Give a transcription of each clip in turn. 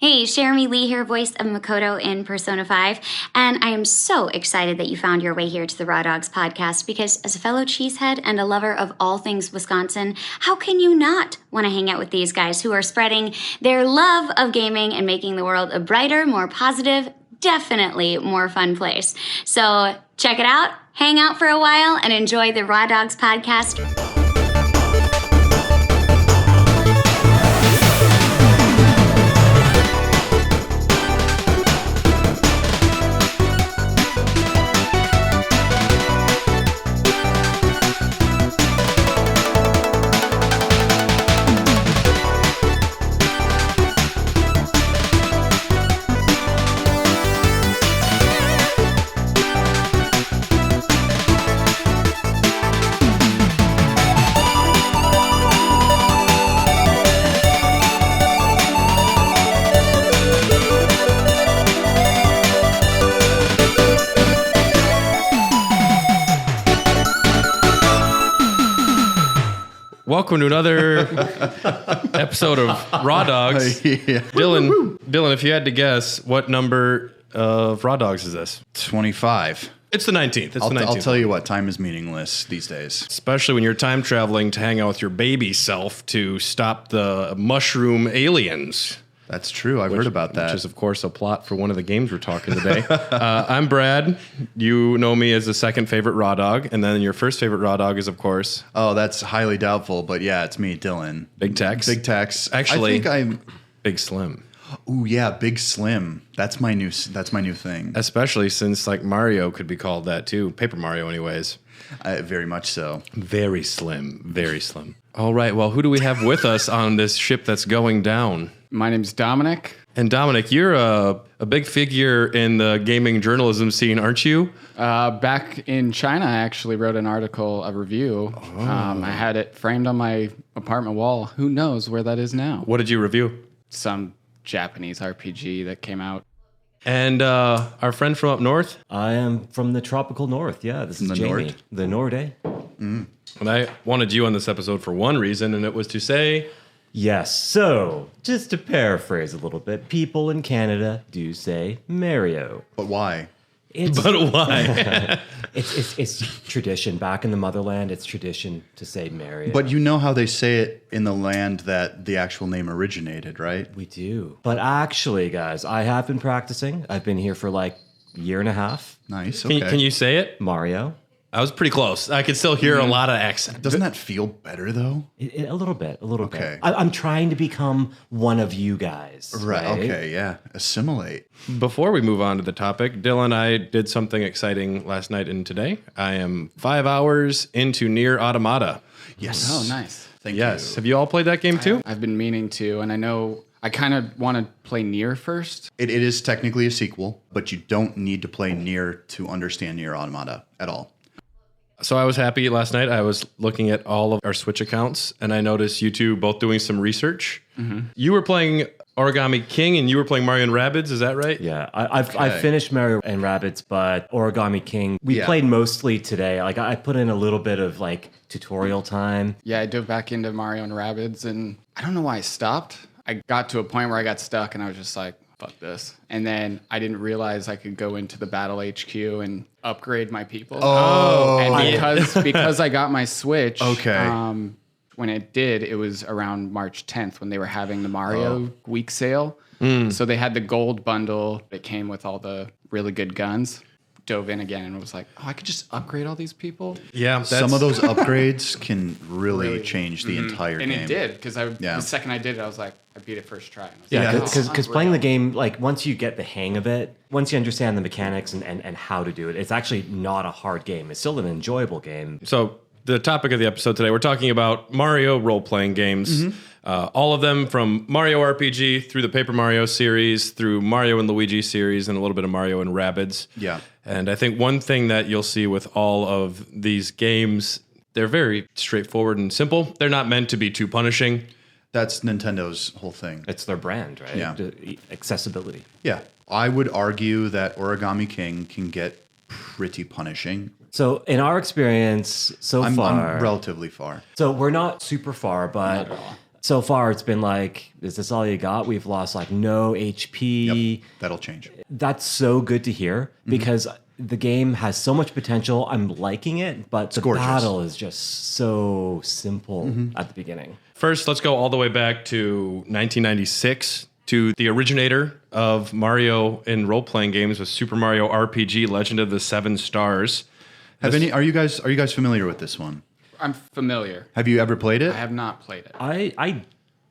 Hey, Jeremy Lee here, voice of Makoto in Persona 5, and I am so excited that you found your way here to the Raw Dogs podcast because as a fellow cheesehead and a lover of all things Wisconsin, how can you not want to hang out with these guys who are spreading their love of gaming and making the world a brighter, more positive, definitely more fun place. So check it out, hang out for a while, and enjoy the Raw Dogs podcast. Welcome to another episode of Raw Dogs. Yeah. Dylan, if you had to guess, what number of Raw Dogs is this? 25. It's the 19th. I'll tell you what, time is meaningless these days. Especially when you're time traveling to hang out with your baby self to stop the mushroom aliens. That's true. I've heard about that. Which is, of course, a plot for one of the games we're talking today. I'm Brad. You know me as the second favorite Raw Dog. And then your first favorite Raw Dog is, of course... Oh, that's highly doubtful. But yeah, it's me, Dylan. Big Tex. Big Tex. Actually, I think I'm... Big Slim. Ooh, yeah, Big Slim. That's my new thing. Especially since, like, Mario could be called that, too. Paper Mario, anyways. Very much so. Very slim. Very slim. All right, well, who do we have with us on this ship that's going down? My name's Dominic. And Dominic, you're a big figure in the gaming journalism scene, aren't you? Back in China, I actually wrote an article, a review. I had it framed on my apartment wall. Who knows where that is now? What did you review? Some Japanese RPG that came out. And our friend from up north? I am from the tropical north. Yeah, this is Jamie. Nord. The Nord, eh? And I wanted you on this episode for one reason, and it was to say... Yes, so, just to paraphrase a little bit, people in Canada do say Mario. But why? But why? It's tradition. Back in the motherland, it's tradition to say Mario. But you know how they say it in the land that the actual name originated, right? We do. But actually, guys, I have been practicing. I've been here for like a year and a half. Nice, okay. Can you say it? Mario. I was pretty close. I could still hear a lot of accent. Doesn't that feel better, though? A little bit. Okay. bit. I'm trying to become one of you guys. Right, okay, yeah. Assimilate. Before we move on to the topic, Dylan and I did something exciting last night and today. I am 5 hours into Nier Automata. Yes. Oh, nice. Thank Yes. you. Have you all played that game too? I've been meaning to, and I know I kind of want to play Nier first. It is technically a sequel, but you don't need to play Nier to understand Nier Automata at all. So I was happy last night. I was looking at all of our Switch accounts, and I noticed you two both doing some research. Mm-hmm. You were playing Origami King, and you were playing Mario and Rabbids. Is that right? Yeah, I've finished Mario and Rabbids, but Origami King, we played mostly today. Like I put in a little bit of like tutorial time. Yeah, I dove back into Mario and Rabbids, and I don't know why I stopped. I got to a point where I got stuck, and I was just like, fuck this. And then I didn't realize I could go into the Battle HQ and upgrade my people. Oh. And because I got my Switch, Okay. when it did, it was around March 10th when they were having the Mario week sale. So they had the gold bundle that came with all the really good guns. Dove in again and was like, oh, I could just upgrade all these people? Yeah. Some of those upgrades can really change the entire game. And it did, because the Yeah. second I did it, I was like, I beat it first try. And I was Yeah, like, because playing the game, like once you get the hang of it, once you understand the mechanics and how to do it, it's actually not a hard game. It's still an enjoyable game. So the topic of the episode today, we're talking about Mario role-playing games. All of them from Mario RPG through the Paper Mario series, through Mario and Luigi series, and a little bit of Mario and Rabbids. Yeah. And I think one thing that you'll see with all of these games, they're very straightforward and simple. They're not meant to be too punishing. That's Nintendo's whole thing. It's their brand, right? Yeah. Accessibility. Yeah. I would argue that Origami King can get pretty punishing. So in our experience so far... I'm relatively far. So we're not super far, but So far, it's been like, is this all you got? We've lost like no HP. Yep, that'll change. That's so good to hear because the game has so much potential. I'm liking it, but the gorgeous. battle is just so simple at the beginning. First, let's go all the way back to 1996 to the originator of Mario in role-playing games with Super Mario RPG: Legend of the Seven Stars. Are you guys familiar with this one? I'm familiar. Have you ever played it? I have not played it. I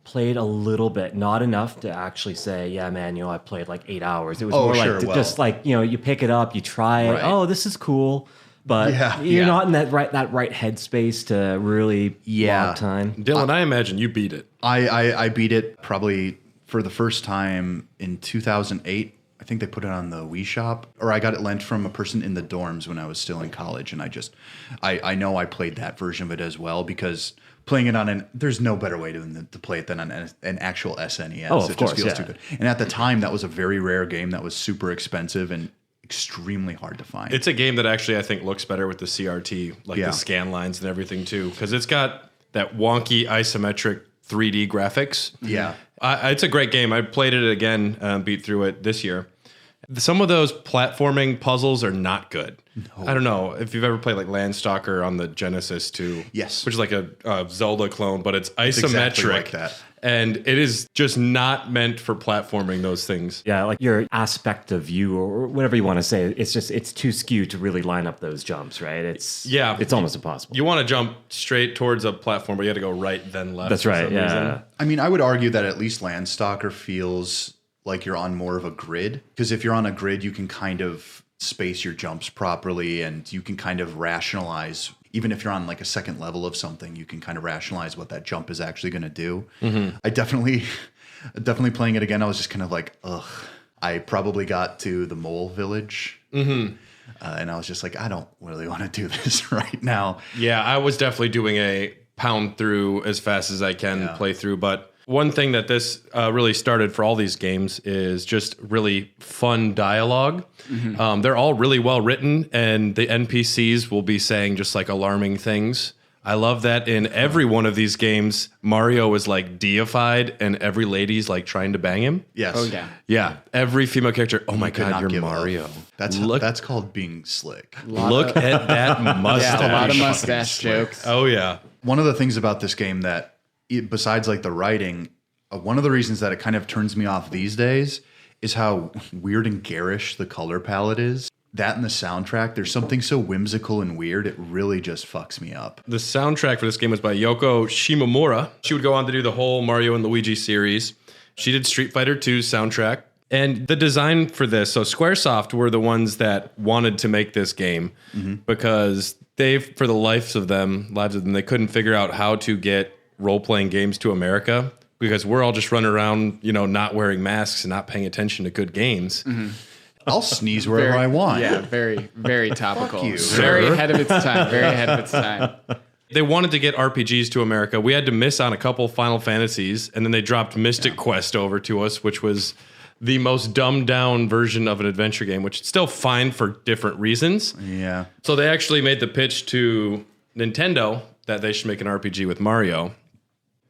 played a little bit, not enough to actually say, yeah, man, I played like 8 hours. It was more sure, like just like, you pick it up, you try it. Right. Oh, this is cool. But you're not in that right headspace to really log time. Dylan, I imagine you beat it. I beat it probably for the first time in 2008. I think they put it on the Wii Shop, or I got it lent from a person in the dorms when I was still in college, and I know I played that version of it as well because playing it on there's no better way to play it than on an actual SNES. Oh, of it course, just feels too good. And at the time, that was a very rare game that was super expensive and extremely hard to find. It's a game that actually I think looks better with the CRT, like the scan lines and everything too, because it's got that wonky isometric 3D graphics. Yeah. It's a great game. I played it again, beat through it this year. Some of those platforming puzzles are not good. No. I don't know if you've ever played like Landstalker on the Genesis too. Yes. Which is like a Zelda clone, but it's isometric. Exactly like that. And it is just not meant for platforming those things. Yeah, like your aspect of view or whatever you want to say, it's too skewed to really line up those jumps, right? It's almost impossible. You want to jump straight towards a platform, but you have to go right then left. That's right, yeah. I mean, I would argue that at least Landstalker feels like you're on more of a grid, because if you're on a grid, you can kind of space your jumps properly and you can kind of rationalize. Even if you're on like a second level of something, you can kind of rationalize what that jump is actually going to do. I definitely playing it again, I was just kind of like, ugh. I probably got to the mole village and I was just like, I don't really want to do this right now. Yeah, I was definitely doing a pound through as fast as I can play through. But one thing that this really started for all these games is just really fun dialogue. They're all really well written, and the NPCs will be saying just like alarming things. I love that in every one of these games, Mario is like deified and every lady's like trying to bang him. Yes. Oh, yeah. Yeah. Every female character, oh my could God, not you're give up. Mario. That's called being slick. Look at that mustache. Yeah, a lot of mustache jokes. Oh, yeah. One of the things about this game that, besides like the writing, one of the reasons that it kind of turns me off these days is how weird and garish the color palette is. That and the soundtrack, there's something so whimsical and weird, it really just fucks me up. The soundtrack for this game was by Yoko Shimomura. She would go on to do the whole Mario and Luigi series. She did Street Fighter 2's soundtrack. And the design for this, so Squaresoft were the ones that wanted to make this game because they, for the lives of them, they couldn't figure out how to get role-playing games to America because we're all just running around, not wearing masks and not paying attention to good games. I'll sneeze wherever I want. Yeah, very, very topical. you, very sir. ahead of its time. Very ahead of its time. They wanted to get RPGs to America. We had to miss on a couple Final Fantasies, and then they dropped Mystic Quest over to us, which was the most dumbed down version of an adventure game, which is still fine for different reasons. Yeah. So they actually made the pitch to Nintendo that they should make an RPG with Mario.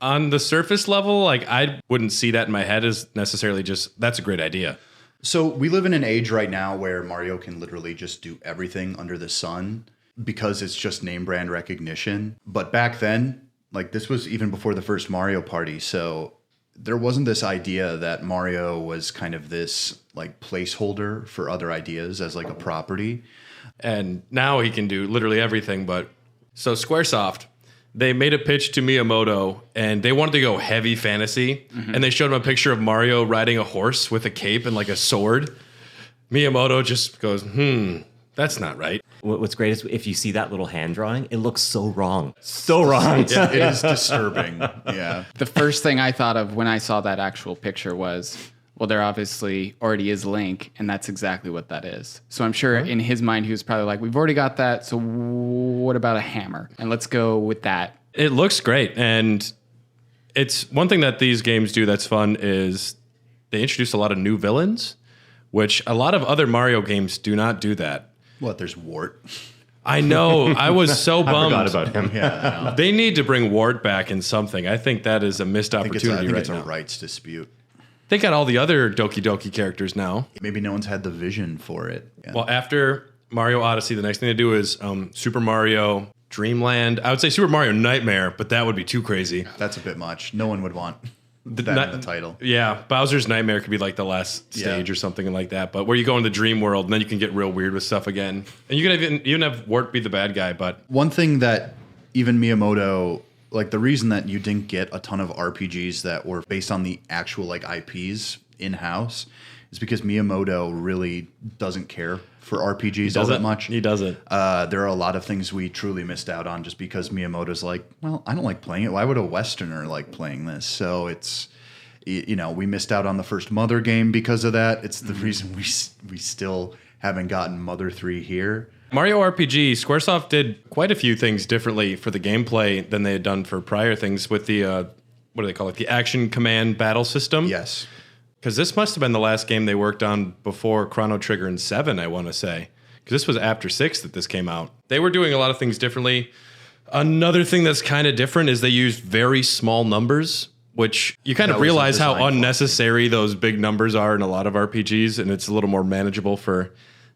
On the surface level, like I wouldn't see that in my head as necessarily just, that's a great idea. So we live in an age right now where Mario can literally just do everything under the sun because it's just name brand recognition. But back then, like this was even before the first Mario Party. So there wasn't this idea that Mario was kind of this like placeholder for other ideas as like a property. And now he can do literally everything. But so Squaresoft, they made a pitch to Miyamoto and they wanted to go heavy fantasy. And they showed him a picture of Mario riding a horse with a cape and like a sword. Miyamoto just goes, that's not right. What's great is if you see that little hand drawing, it looks so wrong. So wrong. It is disturbing. Yeah. The first thing I thought of when I saw that actual picture was, well, there obviously already is Link, and that's exactly what that is. So I'm sure in his mind, he was probably like, we've already got that, so what about a hammer? And let's go with that. It looks great. And it's one thing that these games do that's fun is they introduce a lot of new villains, which a lot of other Mario games do not do that. What, there's Wart? I know. I was so bummed. I forgot about him. Yeah, I know. They need to bring Wart back in something. I think that is a missed I think opportunity it's right a now. rights dispute. They got all the other Doki Doki characters now. Maybe no one's had the vision for it. Yeah. Well, after Mario Odyssey, the next thing to do is Super Mario Dreamland. I would say Super Mario Nightmare, but that would be too crazy. That's a bit much. No one would want that in the title. Yeah, Bowser's Nightmare could be like the last stage or something like that. But where you go in the dream world, and then you can get real weird with stuff again. And you can even have Wart be the bad guy. But One thing that even Miyamoto, like the reason that you didn't get a ton of RPGs that were based on the actual like IPs in-house is because Miyamoto really doesn't care for RPGs all that much. He doesn't. There are a lot of things we truly missed out on just because Miyamoto's like, well, I don't like playing it. Why would a Westerner like playing this? So it's, we missed out on the first Mother game because of that. It's the reason we still haven't gotten Mother 3 here. Mario RPG, Squaresoft did quite a few things differently for the gameplay than they had done for prior things with the, what do they call it? The action command battle system. Yes. Because this must have been the last game they worked on before Chrono Trigger and 7, I want to say. Because this was after 6 that this came out. They were doing a lot of things differently. Another thing that's kind of different is they used very small numbers, which you kind of realize how unnecessary those big numbers are in a lot of RPGs, and it's a little more manageable for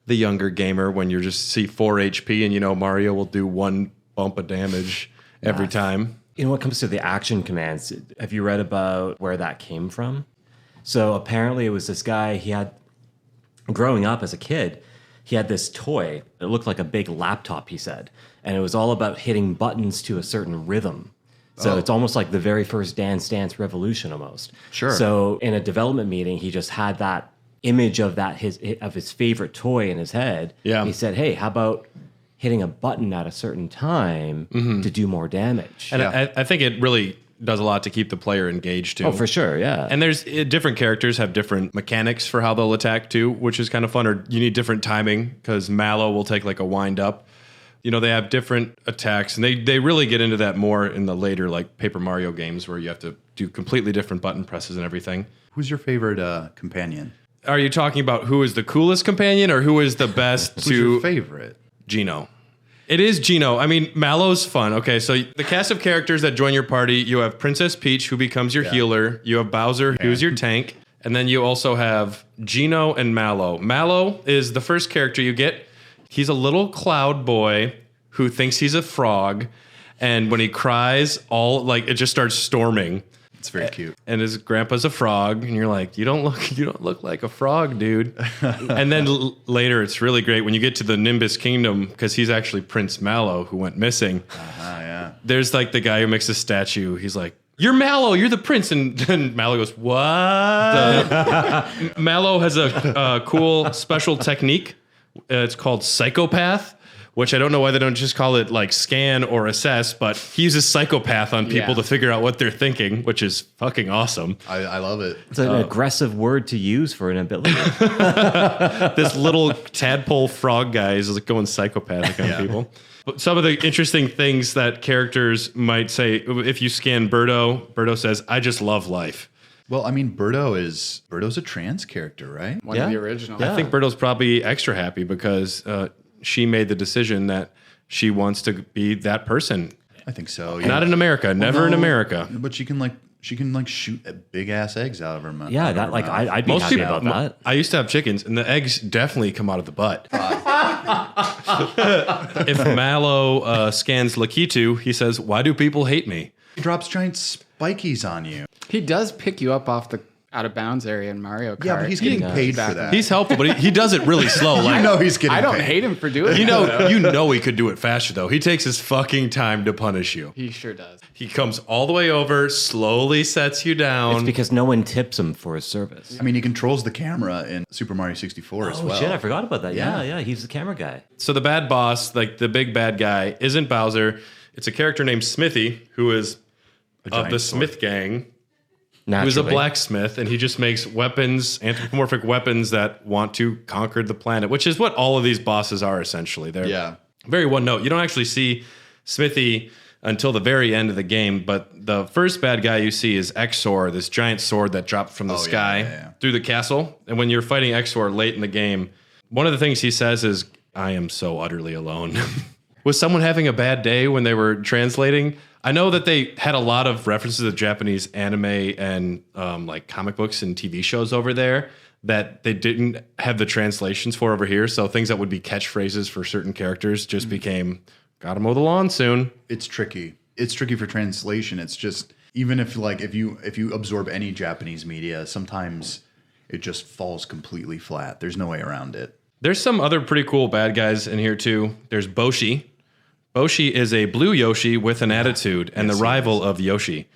the younger gamer when you just see 4 HP and Mario will do 1 bump of damage every time. When it comes to the action commands, have you read about where that came from? So apparently it was this guy, growing up as a kid, he had this toy. It looked like a big laptop, he said. And it was all about hitting buttons to a certain rhythm. So it's almost like the very first Dance Dance Revolution almost. Sure. So in a development meeting, he just had that image of his favorite toy in his head. Yeah. He said, hey, how about hitting a button at a certain time to do more damage? And I think it really does a lot to keep the player engaged too. Oh, for sure, yeah. And there's different characters have different mechanics for how they'll attack too, which is kind of fun. Or you need different timing because Mallow will take like a wind up. They have different attacks, and they really get into that more in the later like Paper Mario games where you have to do completely different button presses and everything. Who's your favorite companion? Are you talking about who is the coolest companion or who is the best Who's your favorite? Gino. It is Gino. I mean, Mallow's fun. Okay, so the cast of characters that join your party, you have Princess Peach, who becomes your healer. You have Bowser, who's your tank. And then you also have Gino and Mallow. Mallow is the first character you get. He's a little cloud boy who thinks he's a frog. And when he cries, it just starts storming. It's very cute. And his grandpa's a frog, and you're like, you don't look like a frog, dude. And then later, it's really great when you get to the Nimbus Kingdom because he's actually Prince Mallow who went missing. Yeah. There's like the guy who makes a statue. He's like, "You're Mallow, you're the prince," and then Mallow goes, "What?" Mallow has a cool special technique. It's called Psychopath. Which I don't know why they don't just call it like scan or assess, but he uses psychopath on people to figure out what they're thinking, which is fucking awesome. I love it. It's an aggressive word to use for an ability. This little tadpole frog guy is like going psychopathic on people. But some of the interesting things that characters might say, if you scan Birdo says, "I just love life." Well, I mean, Birdo's a trans character, right? One of the original. I think Birdo's probably extra happy because she made the decision that she wants to be that person. I think so. Yeah. Not in America. Never in America. But she can shoot big ass eggs out of her mouth. Yeah, I'd be happy about that. I used to have chickens, and the eggs definitely come out of the butt. If Mallow scans Lakitu, he says, "Why do people hate me?" He drops giant spikies on you. He does pick you up off the out of bounds area in Mario Kart. Yeah, but he's getting paid for that. He's helpful, but he does it really slow. I know he's getting I don't paid. hate him for doing it. You know he could do it faster, though. He takes his fucking time to punish you. He sure does. He comes all the way over, slowly sets you down. It's because no one tips him for his service. I mean, he controls the camera in Super Mario 64 as well. Oh shit, I forgot about that. Yeah. Yeah, he's the camera guy. So the bad boss, like the big bad guy, isn't Bowser. It's a character named Smithy, who is of the Smith gang. Who's a blacksmith, and he just makes weapons, anthropomorphic weapons that want to conquer the planet, which is what all of these bosses are essentially. They're very one note. You don't actually see Smithy until the very end of the game, but the first bad guy you see is Exor, this giant sword that dropped from the sky through the castle. And when you're fighting Exor late in the game, one of the things he says is, "I am so utterly alone." Was someone having a bad day when they were translating? I know that they had a lot of references to Japanese anime and like comic books and TV shows over there that they didn't have the translations for over here. So things that would be catchphrases for certain characters just became, gotta mow the lawn soon. It's tricky. It's tricky for translation. It's just, even if you absorb any Japanese media, sometimes it just falls completely flat. There's no way around it. There's some other pretty cool bad guys in here too. There's Boshi. Boshi is a blue Yoshi with an attitude and the rival of Yoshi.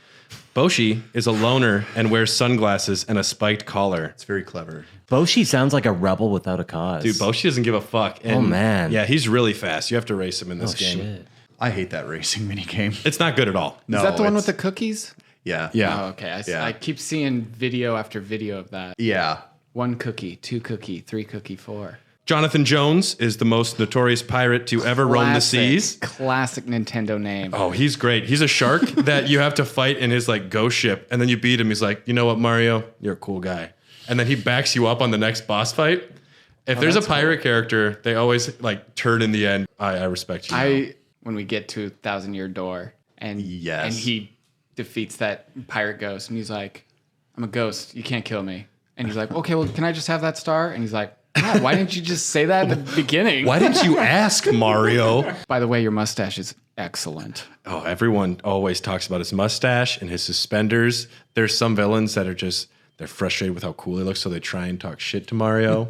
Boshi is a loner and wears sunglasses and a spiked collar. It's very clever. Boshi sounds like a rebel without a cause. Dude, Boshi doesn't give a fuck. And oh, man. Yeah, he's really fast. You have to race him in this game. Shit. I hate that racing minigame. It's not good at all. No, Is that the one with the cookies? Yeah. Yeah. Oh, okay. Yeah. I keep seeing video after video of that. Yeah. 1 cookie, 2 cookie, 3 cookie, 4. Jonathan Jones is the most notorious pirate to ever roam the seas. Classic Nintendo name. Oh, he's great. He's a shark that you have to fight in his like ghost ship, and then you beat him. He's like, you know what, Mario, you're a cool guy, and then he backs you up on the next boss fight. If there's a pirate character, they always like turn in the end. I respect you. When we get to 1,000-Year Door, and he defeats that pirate ghost, and he's like, I'm a ghost. You can't kill me. And he's like, okay, well, can I just have that star? And he's like, God, why didn't you just say that at the beginning? Why didn't you ask, Mario? By the way, your mustache is excellent. Oh, everyone always talks about his mustache and his suspenders. There's some villains that are just, they're frustrated with how cool he looks, so they try and talk shit to Mario.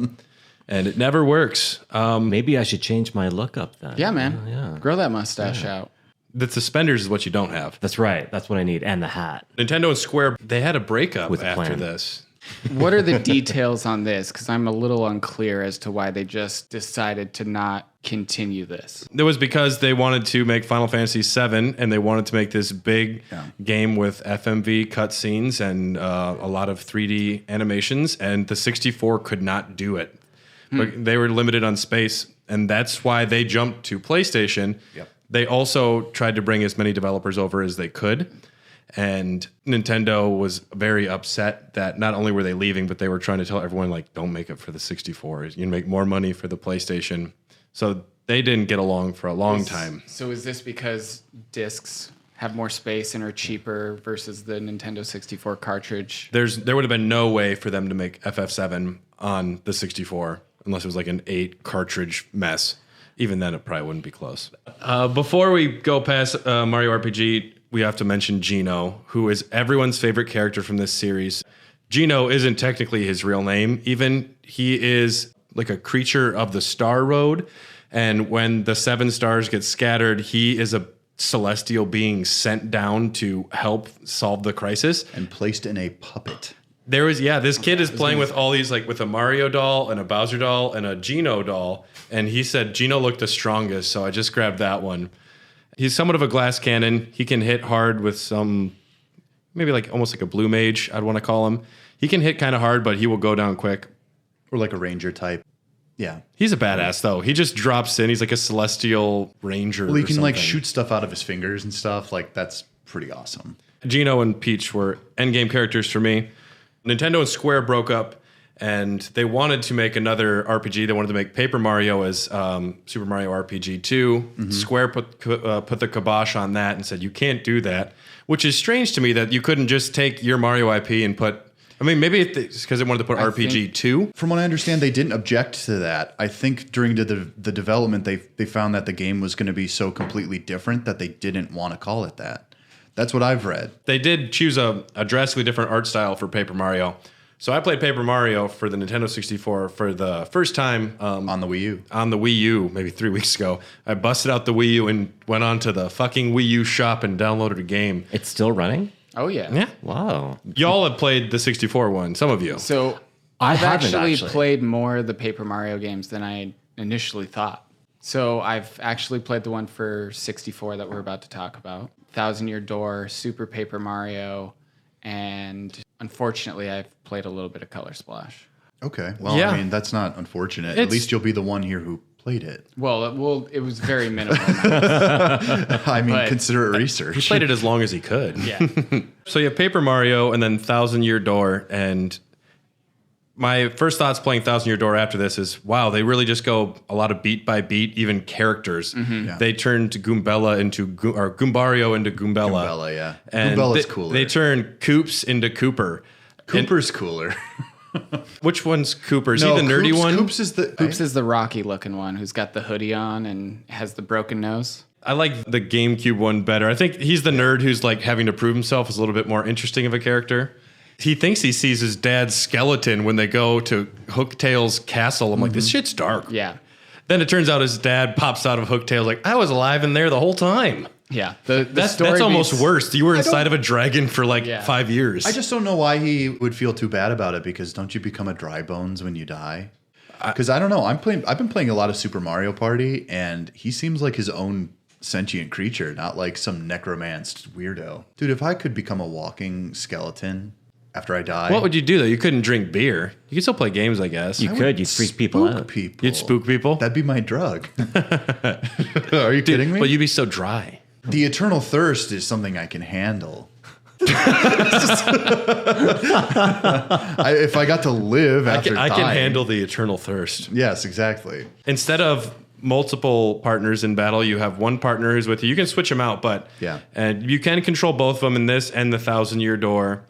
And it never works. Maybe I should change my look up then. Yeah, man. Yeah. Grow that mustache out. The suspenders is what you don't have. That's right. That's what I need. And the hat. Nintendo and Square, they had a breakup With a after plan. this. What are the details on this? Because I'm a little unclear as to why they just decided to not continue this. It was because they wanted to make Final Fantasy VII, and they wanted to make this big game with FMV cutscenes and a lot of 3D animations, and the 64 could not do it. But they were limited on space, and that's why they jumped to PlayStation. Yep. They also tried to bring as many developers over as they could. And Nintendo was very upset that not only were they leaving, but they were trying to tell everyone, like, don't make it for the 64. You make more money for the PlayStation. So they didn't get along for a long time. So is this because discs have more space and are cheaper versus the Nintendo 64 cartridge? There would have been no way for them to make FF7 on the 64 unless it was like an 8 cartridge mess. Even then, it probably wouldn't be close. Before we go past Mario RPG, we have to mention Geno, who is everyone's favorite character from this series. Geno isn't technically his real name. Even he is like a creature of the Star Road. And when the 7 stars get scattered, he is a celestial being sent down to help solve the crisis. And placed in a puppet. This kid is playing with all these, like with a Mario doll and a Bowser doll and a Geno doll. And he said Geno looked the strongest, so I just grabbed that one. He's somewhat of a glass cannon. He can hit hard with some, maybe like almost like a blue mage, I'd want to call him. He can hit kind of hard, but he will go down quick. Or like a ranger type. Yeah. He's a badass, though. He just drops in. He's like a celestial ranger. Well, he can like something. shoot stuff out of his fingers and stuff. Like, that's pretty awesome. Geno and Peach were endgame characters for me. Nintendo and Square broke up, and they wanted to make another RPG. They wanted to make Paper Mario as Super Mario RPG 2. Mm-hmm. Square put the kibosh on that and said, you can't do that, which is strange to me that you couldn't just take your Mario IP and put... I mean, maybe it's because they wanted to put RPG 2. From what I understand, they didn't object to that. I think during the development, they found that the game was going to be so completely different that they didn't want to call it that. That's what I've read. They did choose a drastically different art style for Paper Mario. So I played Paper Mario for the Nintendo 64 for the first time. On the Wii U. On the Wii U, maybe 3 weeks ago. I busted out the Wii U and went on to the fucking Wii U shop and downloaded a game. It's still running? Oh, yeah. Yeah. Wow. Y'all have played the 64 one, some of you. So I I've haven't actually played more of the Paper Mario games than I initially thought. So I've actually played the one for 64 that we're about to talk about. 1,000-Year Door, Super Paper Mario, and unfortunately, I've played a little bit of Color Splash. Okay. Well, Yeah. I mean, that's not unfortunate. At least you'll be the one here who played it. Well, it was very minimal. I mean, But- consider it research. He played it as long as he could. Yeah. So you have Paper Mario and then 1,000-Year Door, and My first thoughts playing Thousand Year Door after this is, wow, they really just go a lot of beat by beat, even characters. Yeah. They turned Goombella or Goombario into Goombella. Goombella, yeah. And Goombella's cooler. They turned Koops into Cooper. Cooper's cooler. Which one's Cooper? Is he the nerdy one? Koops is the Rocky looking one who's got the hoodie on and has the broken nose. I like the GameCube one better. I think he's the nerd who's like having to prove himself is a little bit more interesting of a character. He thinks he sees his dad's skeleton when they go to Hooktail's castle. I'm like, this shit's dark. Yeah. Then it turns out his dad pops out of Hooktail like, I was alive in there the whole time. Yeah. That's almost worse. You were inside of a dragon for 5 years. I just don't know why he would feel too bad about it, because don't you become a dry bones when you die? Because I don't know. I've been playing a lot of Super Mario Party, and he seems like his own sentient creature, not like some necromanced weirdo. Dude, if I could become a walking skeleton after I die, what would you do though? You couldn't drink beer. You could still play games, I guess. You could. You'd freak people out. You'd spook people. That'd be my drug. Are you kidding me? But you'd be so dry. The eternal thirst is something I can handle. If I got to live after dying. I can handle the eternal thirst. Yes, exactly. Instead of multiple partners in battle, you have one partner who's with you. You can switch them out, but and you can control both of them in this and the Thousand Year Door.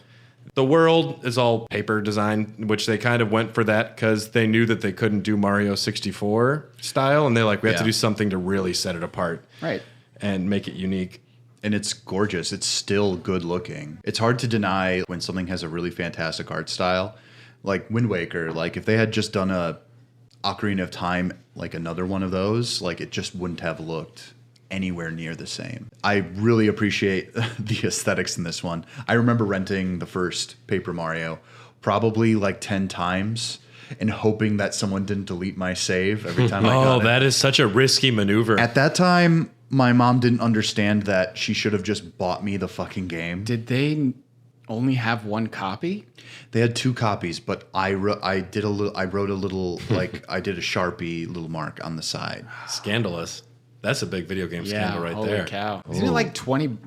The world is all paper design, which they kind of went for that because they knew that they couldn't do Mario 64 style, and they're like, we have to do something to really set it apart, right, and make it unique. And it's gorgeous. It's still good looking. It's hard to deny when something has a really fantastic art style, like Wind Waker. Like if they had just done a Ocarina of Time, like another one of those, like it just wouldn't have looked anywhere near the same. I really appreciate the aesthetics in this one. I remember renting the first Paper Mario probably like 10 times and hoping that someone didn't delete my save every time I got it. Oh, that is such a risky maneuver. At that time, my mom didn't understand that she should have just bought me the fucking game. Did they only have one copy? They had 2 copies, but I wrote a little like I did a Sharpie little mark on the side. Scandalous. That's a big video game scandal right holy there. Holy cow. Isn't it like $20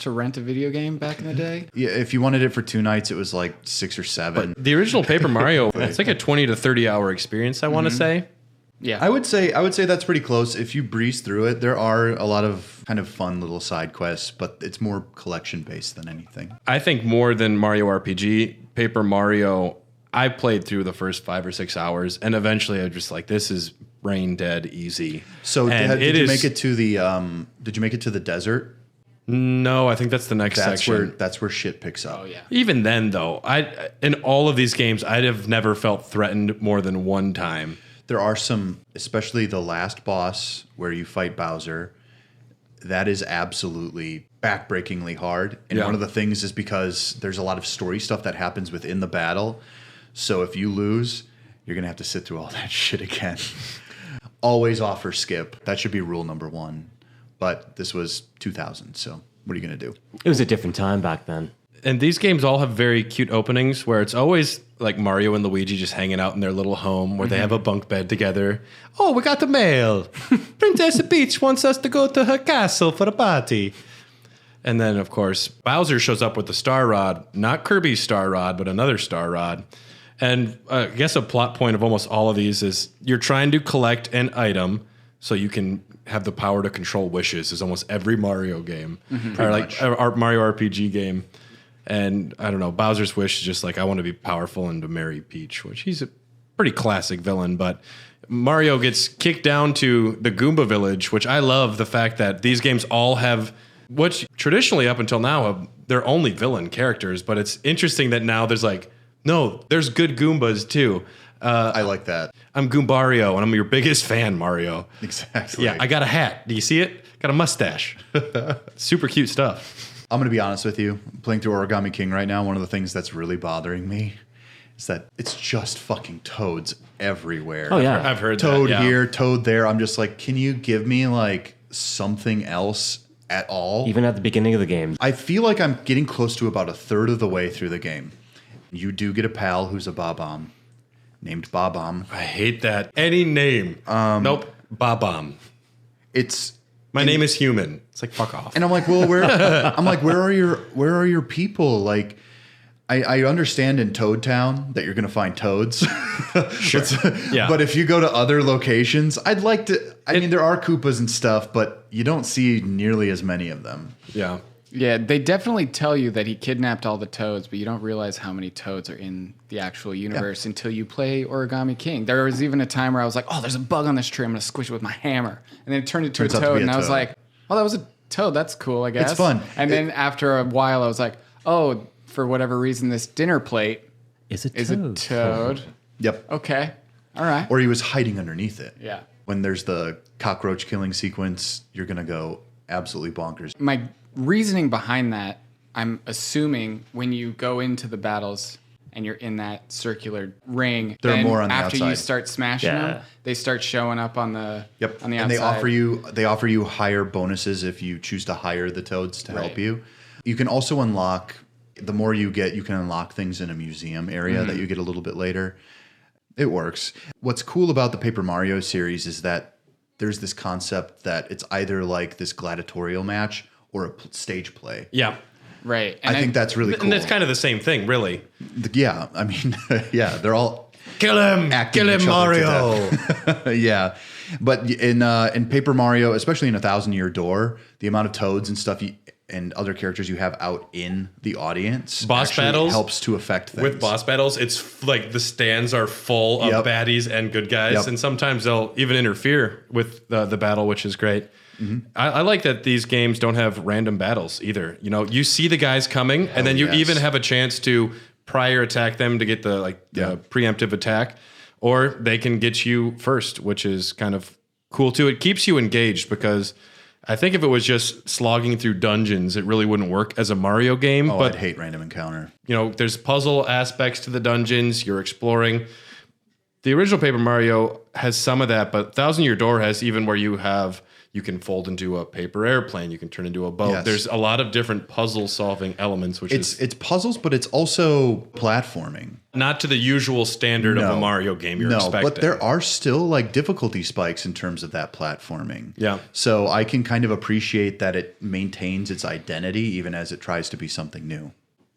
to rent a video game back in the day? Yeah, if you wanted it for 2 nights, it was like 6 or 7. But the original Paper Mario, it's like a 20 to 30 hour experience, I want to say. Yeah. I would say that's pretty close. If you breeze through it, there are a lot of kind of fun little side quests, but it's more collection based than anything. I think more than Mario RPG, Paper Mario, I played through the first 5 or 6 hours, and eventually I was just like, this is brain dead easy. So did you make it to the desert? No, I think that's the next section. That's where shit picks up. Oh yeah. Even then though, in all of these games, I'd have never felt threatened more than one time. There are some, especially the last boss where you fight Bowser, that is absolutely backbreakingly hard. And one of the things is because there's a lot of story stuff that happens within the battle. So if you lose, you're going to have to sit through all that shit again. Always offer skip. That should be rule number 1. But this was 2000, so what are you going to do? It was a different time back then. And these games all have very cute openings where it's always like Mario and Luigi just hanging out in their little home where they have a bunk bed together. Oh, we got the mail. Princess Peach wants us to go to her castle for a party. And then, of course, Bowser shows up with the Star Rod. Not Kirby's Star Rod, but another Star Rod. And I guess a plot point of almost all of these is you're trying to collect an item so you can have the power to control wishes, is almost every Mario game. Or like Mario RPG game. And I don't know, Bowser's wish is just like, I want to be powerful and to marry Peach, which he's a pretty classic villain. But Mario gets kicked down to the Goomba village, which I love the fact that these games all have, which traditionally up until now, they're only villain characters. But it's interesting that now there's like, no, there's good Goombas too. I like that. I'm Goombario, and I'm your biggest fan, Mario. Exactly. Yeah, I got a hat. Do you see it? Got a mustache. Super cute stuff. I'm going to be honest with you. I'm playing through Origami King right now. One of the things that's really bothering me is that it's just fucking toads everywhere. Oh, yeah. I've heard Toad that, here, toad there. I'm just like, can you give me like something else at all? Even at the beginning of the game. I feel like I'm getting close to about a third of the way through the game. You do get a pal who's a Bob-omb, named Bob-omb. I hate that. Any name. Nope. Bob-omb. My name is human. It's like, fuck off. And I'm like, well, where are your people? Like, I understand in Toad Town that you're going to find toads. Sure. Yeah. But if you go to other locations, I'd like to. I mean, there are Koopas and stuff, but you don't see nearly as many of them. Yeah. Yeah, they definitely tell you that he kidnapped all the toads, but you don't realize how many toads are in the actual universe until you play Origami King. There was even a time where I was like, oh, there's a bug on this tree. I'm going to squish it with my hammer. And then it turned into Turns a out to toad. be a And I was toad. like, oh, that was a toad. That's cool, I guess. It's fun. And then after a while, I was like, oh, for whatever reason, this dinner plate Is it is a toad. Yep. Okay. All right. Or he was hiding underneath it. Yeah. When there's the cockroach killing sequence, you're going to go absolutely bonkers. My reasoning behind that, I'm assuming when you go into the battles and you're in that circular ring, They're then more on the after you outside. start smashing Yeah. them, they start showing up on the Yep. on the and outside. they offer you higher bonuses if you choose to hire the toads to help Right. you. You can also unlock, the more you get, you can unlock things in a museum area that you get a little bit later. It works. What's cool about the Paper Mario series is that there's this concept that it's either like this gladiatorial match or a stage play. Yeah. Right. I think that's really cool. And that's kind of the same thing, really. Yeah, I mean, yeah, they're all Kill him! acting Kill him, each other to Mario! death. Yeah, but in Paper Mario, especially in A 1,000-Year Door, the amount of toads and stuff and other characters you have out in the audience Boss actually battles helps to affect things. With boss battles, it's like the stands are full of Yep. baddies and good guys, Yep. and sometimes they'll even interfere with the battle, which is great. Mm-hmm. I like that these games don't have random battles either. You know, you see the guys coming, and then you yes. even have a chance to prior attack them to get the preemptive attack, or they can get you first, which is kind of cool too. It keeps you engaged because I think if it was just slogging through dungeons, it really wouldn't work as a Mario game. Oh, but I'd hate random encounter. you know, there's puzzle aspects to the dungeons. You're exploring. The original Paper Mario has some of that, but 1,000-Year Door has even where you can fold into a paper airplane. You can turn into a boat. Yes. There's a lot of different puzzle solving elements, which is It's puzzles, but it's also platforming. not to the usual standard of a Mario game you're expecting. But there are still like difficulty spikes in terms of that platforming. Yeah. So I can kind of appreciate that it maintains its identity even as it tries to be something new.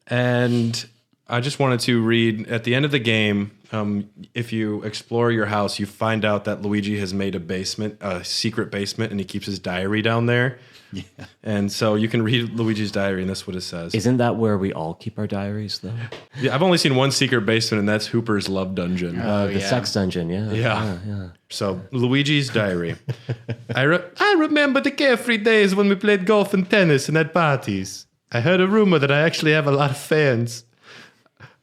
And I just wanted to read at the end of the game, if you explore your house, you find out that Luigi has made a secret basement, and he keeps his diary down there. Yeah. And so you can read Luigi's diary, and that's what it says. Isn't that where we all keep our diaries, though? Yeah, I've only seen one secret basement, and that's Hooper's Love Dungeon. The sex dungeon, yeah. Yeah. So Luigi's diary. I remember the carefree days when we played golf and tennis and had parties. I heard a rumor that I actually have a lot of fans.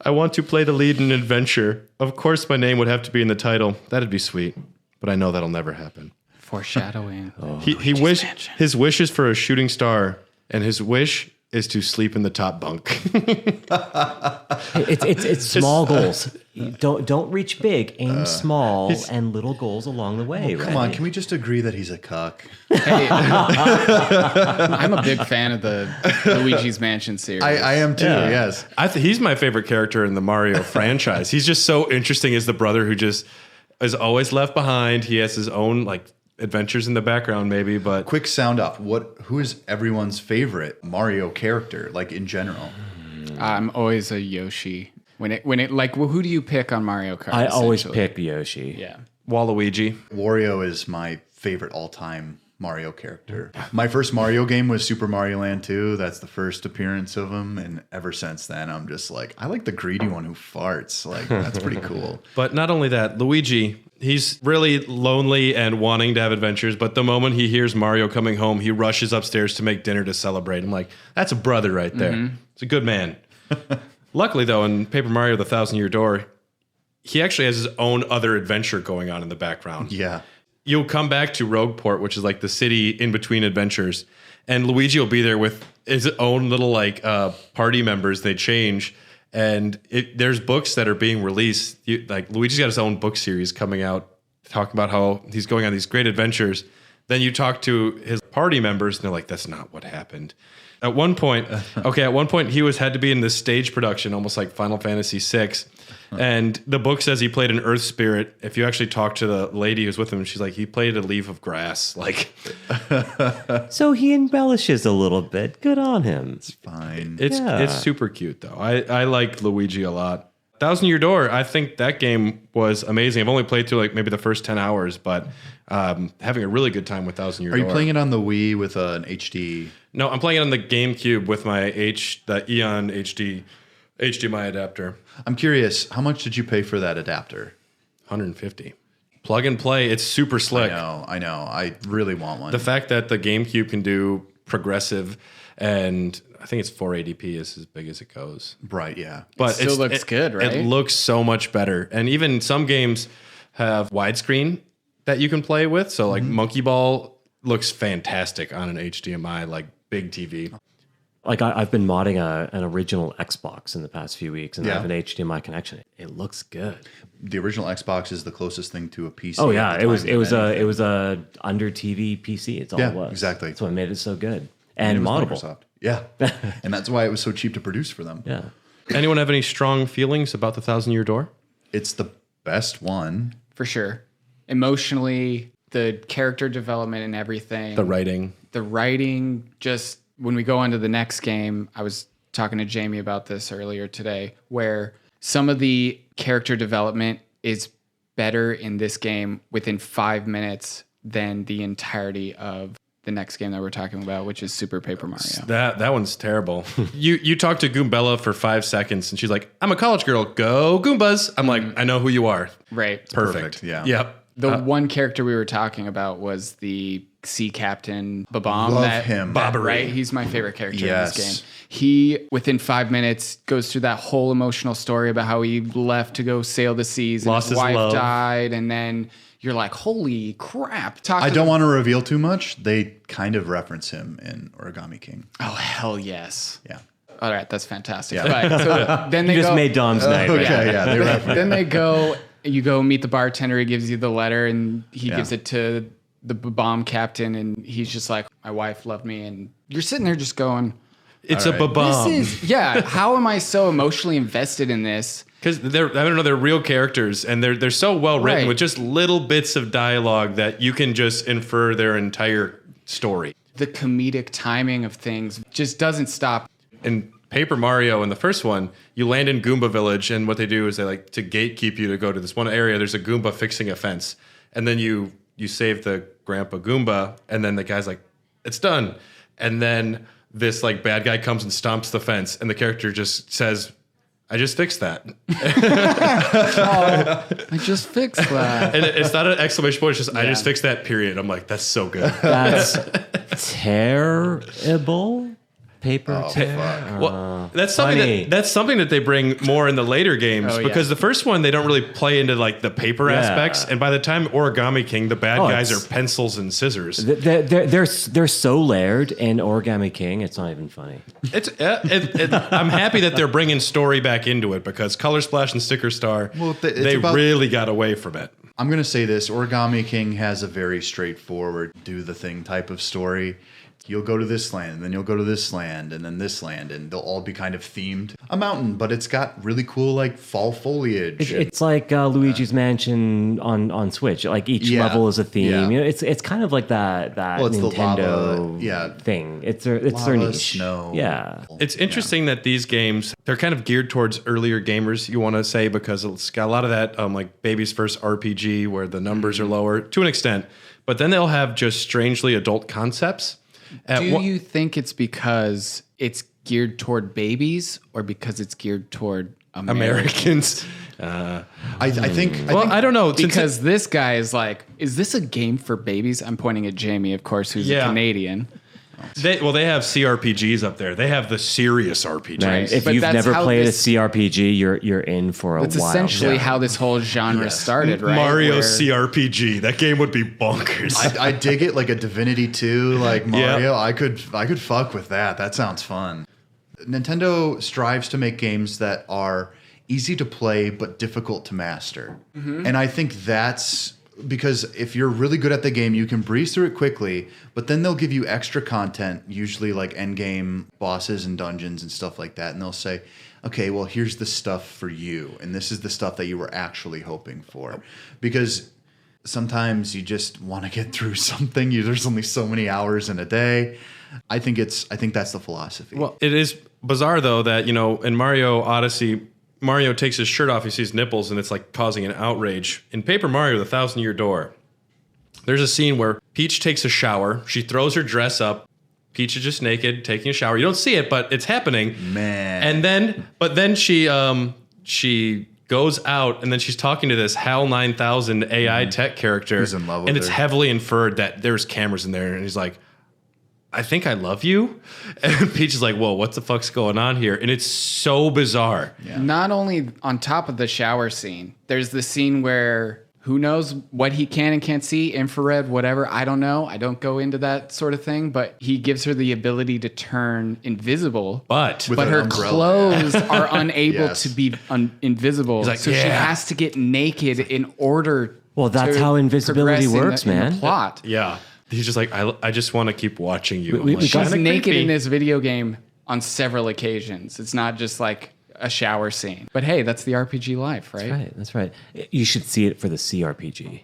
I want to play the lead in an adventure. Of course, my name would have to be in the title. That'd be sweet, but I know that'll never happen. Foreshadowing. His wish is for a shooting star, and his wish is to sleep in the top bunk. It's small goals. Don't reach big. Aim small and little goals along the way. Come on, can we just agree that he's a cuck? Hey, I'm a big fan of the Luigi's Mansion series. I am too, yes. He's my favorite character in the Mario franchise. He's just so interesting as the brother who just is always left behind. He has his own adventures in the background, maybe, but Quick sound off. Who is everyone's favorite Mario character, like in general? I'm always a Yoshi. When it who do you pick on Mario Kart? I always essentially? pick Yoshi. Yeah. Waluigi. Wario is my favorite all-time Mario character. My first Mario game was Super Mario Land 2. That's the first appearance of him, and ever since then, I'm just like, I like the greedy one who farts. Like, that's pretty cool. But not only that, Luigi, he's really lonely and wanting to have adventures, but the moment he hears Mario coming home, he rushes upstairs to make dinner to celebrate. I'm like, that's a brother right there. It's a good man. Luckily, though, in Paper Mario: The 1,000-Year Door, he actually has his own other adventure going on in the background. Yeah. You'll come back to Rogueport, which is like the city in between adventures, and Luigi will be there with his own little party members. They change, and there's books that are being released. Luigi's got his own book series coming out, talking about how he's going on these great adventures. Then you talk to his party members, and they're like, that's not what happened. At one point, he had to be in this stage production, almost like Final Fantasy VI. And the book says he played an earth spirit. If you actually talk to the lady who's with him, she's like, he played a leaf of grass. Like, So he embellishes a little bit. Good on him. It's fine. it's super cute though. I like Luigi a lot. Thousand Year Door, I think that game was amazing. I've only played through like maybe the first 10 hours, but having a really good time with Thousand Year Door. Are you playing it on the Wii with an HD? No, I'm playing it on the GameCube with my the Eon HD HDMI adapter. I'm curious, how much did you pay for that adapter? $150. Plug and play. It's super slick. I know. I really want one. The fact that the GameCube can do progressive, and I think it's 480p is as big as it goes. Right, yeah. But It still looks good, right? It looks so much better. And even some games have widescreen that you can play with. So like Monkey Ball looks fantastic on an HDMI, like big TV. Like I've been modding an original Xbox in the past few weeks, and I have an HDMI connection. It looks good. The original Xbox is the closest thing to a PC. Oh yeah, at it the was time it was a under TV PC. It's all Yeah, it was. exactly. That's what made it so good And and it was moddable. Microsoft. Yeah. And that's why it was so cheap to produce for them. Yeah. Anyone have any strong feelings about the Thousand Year Door? It's the best one. For sure. Emotionally, the character development and everything. The writing. Just when we go on to the next game, I was talking to Jamie about this earlier today, where some of the character development is better in this game within 5 minutes than the entirety of the next game that we're talking about, which is Super Paper Mario. That one's terrible. you talk to Goombella for 5 seconds, and she's like, "I'm a college girl. Go Goombas." I'm like, "I know who you are." Right. Perfect. Yeah. Yep. The one character we were talking about was the sea captain, Babam. Love him. Right? He's my favorite character Yes. in this game. He, within 5 minutes, goes through that whole emotional story about how he left to go sail the seas and Lost his his wife love. died. And then you're like, holy crap. I don't want to reveal too much. They kind of reference him in Origami King. Oh, hell yes. Yeah. All right, that's fantastic. Yeah. Right, so then You they just go, made Dom's night. Right? Okay, yeah. They reference. then they go, you go meet the bartender, he gives you the letter, and he Yeah. gives it to the bomb captain, and he's just like, my wife loved me, and you're sitting there just going, It's All a right. Babam. this is, yeah, how am I so emotionally invested in this? Because they're real characters, and they're so well written Right. with just little bits of dialogue that you can just infer their entire story. The comedic timing of things just doesn't stop. In Paper Mario, in the first one, you land in Goomba Village, and what they do is they like to gatekeep you to go to this one area. There's a Goomba fixing a fence, and then you save the Grandpa Goomba, and then the guy's like, "It's done," and then this like bad guy comes and stomps the fence, and the character just says, "I just fixed that." I just fixed that. And it's not an exclamation point, it's just, "I just fixed that," period. I'm like, that's so good. That's terrible. Paper tear. Well, that's funny. something that they bring more in the later games, Oh, yeah. because the first one they don't really play into like the paper Yeah. aspects, and by the time Origami King, the bad guys it's- are pencils and scissors. They're so layered in Origami King. It's not even funny. I'm happy that they're bringing story back into it, because Color Splash and Sticker Star, Well, it's they about- really got away from it. I'm going to say this. Origami King has a very straightforward, do the thing type of story. You'll go to this land, and then you'll go to this land, and then this land, and they'll all be kind of themed. A mountain, but it's got really cool, like, fall foliage. It's like Luigi's Mansion on Switch. Like each Yeah. level is a theme. Yeah. You know, it's kind of like that Well, it's the Nintendo lava, yeah. thing. It's their Lava, niche. snow. Yeah. It's interesting that these games, they're kind of geared towards earlier gamers, you want to say, because it's got a lot of that like baby's first RPG where the numbers are lower to an extent, but then they'll have just strangely adult concepts. Do you think it's because it's geared toward babies or because it's geared toward Americans? Americans? I think. I don't know. Because this guy is like, is this a game for babies? I'm pointing at Jamie, of course, who's Yeah. a Canadian. They have CRPGs up there. They have the serious RPGs. Right. If But you've that's never how played this- a CRPG, you're in for a That's while. essentially how this whole genre Yes. started, right? Mario Where- CRPG. That game would be bonkers. I dig it, like a Divinity 2, like Mario. I could fuck with that. That sounds fun. Nintendo strives to make games that are easy to play but difficult to master. And I think that's because if you're really good at the game, you can breeze through it quickly, but then they'll give you extra content, usually like end game bosses and dungeons and stuff like that. And they'll say, okay, well, here's the stuff for you. And this is the stuff that you were actually hoping for. Because sometimes you just want to get through something. There's only so many hours in a day. I think that's the philosophy. Well, it is bizarre though that, in Mario Odyssey, Mario takes his shirt off, he sees nipples, and it's like causing an outrage. In Paper Mario, The 1,000-Year Door, there's a scene where Peach takes a shower, she throws her dress up, Peach is just naked, taking a shower. You don't see it, but it's happening. Man. But then she goes out, and then she's talking to this HAL 9000 AI tech character. Who's in love with and it's her. heavily inferred that there's cameras in there, and he's like, I think I love you. And Peach is like, whoa, what the fuck's going on here? And it's so bizarre. Yeah. Not only on top of the shower scene, there's the scene where who knows what he can and can't see, infrared, whatever. I don't know. I don't go into that sort of thing. But he gives her the ability to turn invisible. But With But an her umbrella. clothes are unable Yes. to be invisible. He's like, so she yeah. has to get naked in order Well, that's to how invisibility progress works, in the man. plot. yeah, he's just like, I just want to keep watching you. We I'm like, got- She's "Kinda naked creepy." in this video game on several occasions. It's not just like a shower scene. But hey, that's the RPG life, right? That's right. You should see it for the CRPG.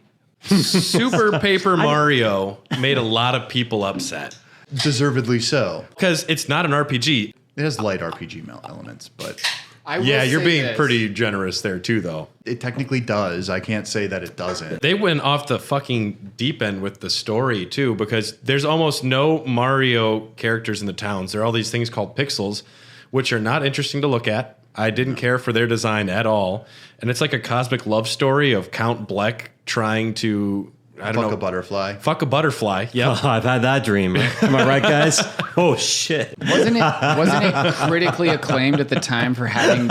Super Paper Mario made a lot of people upset Deservedly so. because it's not an RPG. It has light RPG elements, but I will Yeah, you're say being this. pretty generous there too, though. it technically does. I can't say that it doesn't. They went off the fucking deep end with the story too, because there's almost no Mario characters in the towns. There are all these things called pixels, which are not interesting to look at. I didn't care for their design at all. And it's like a cosmic love story of Count Bleck trying to, I don't Fuck know. a butterfly. Fuck a butterfly. Yeah. Oh, I've had that dream. Am I right, guys? Oh, shit. Wasn't it critically acclaimed at the time for having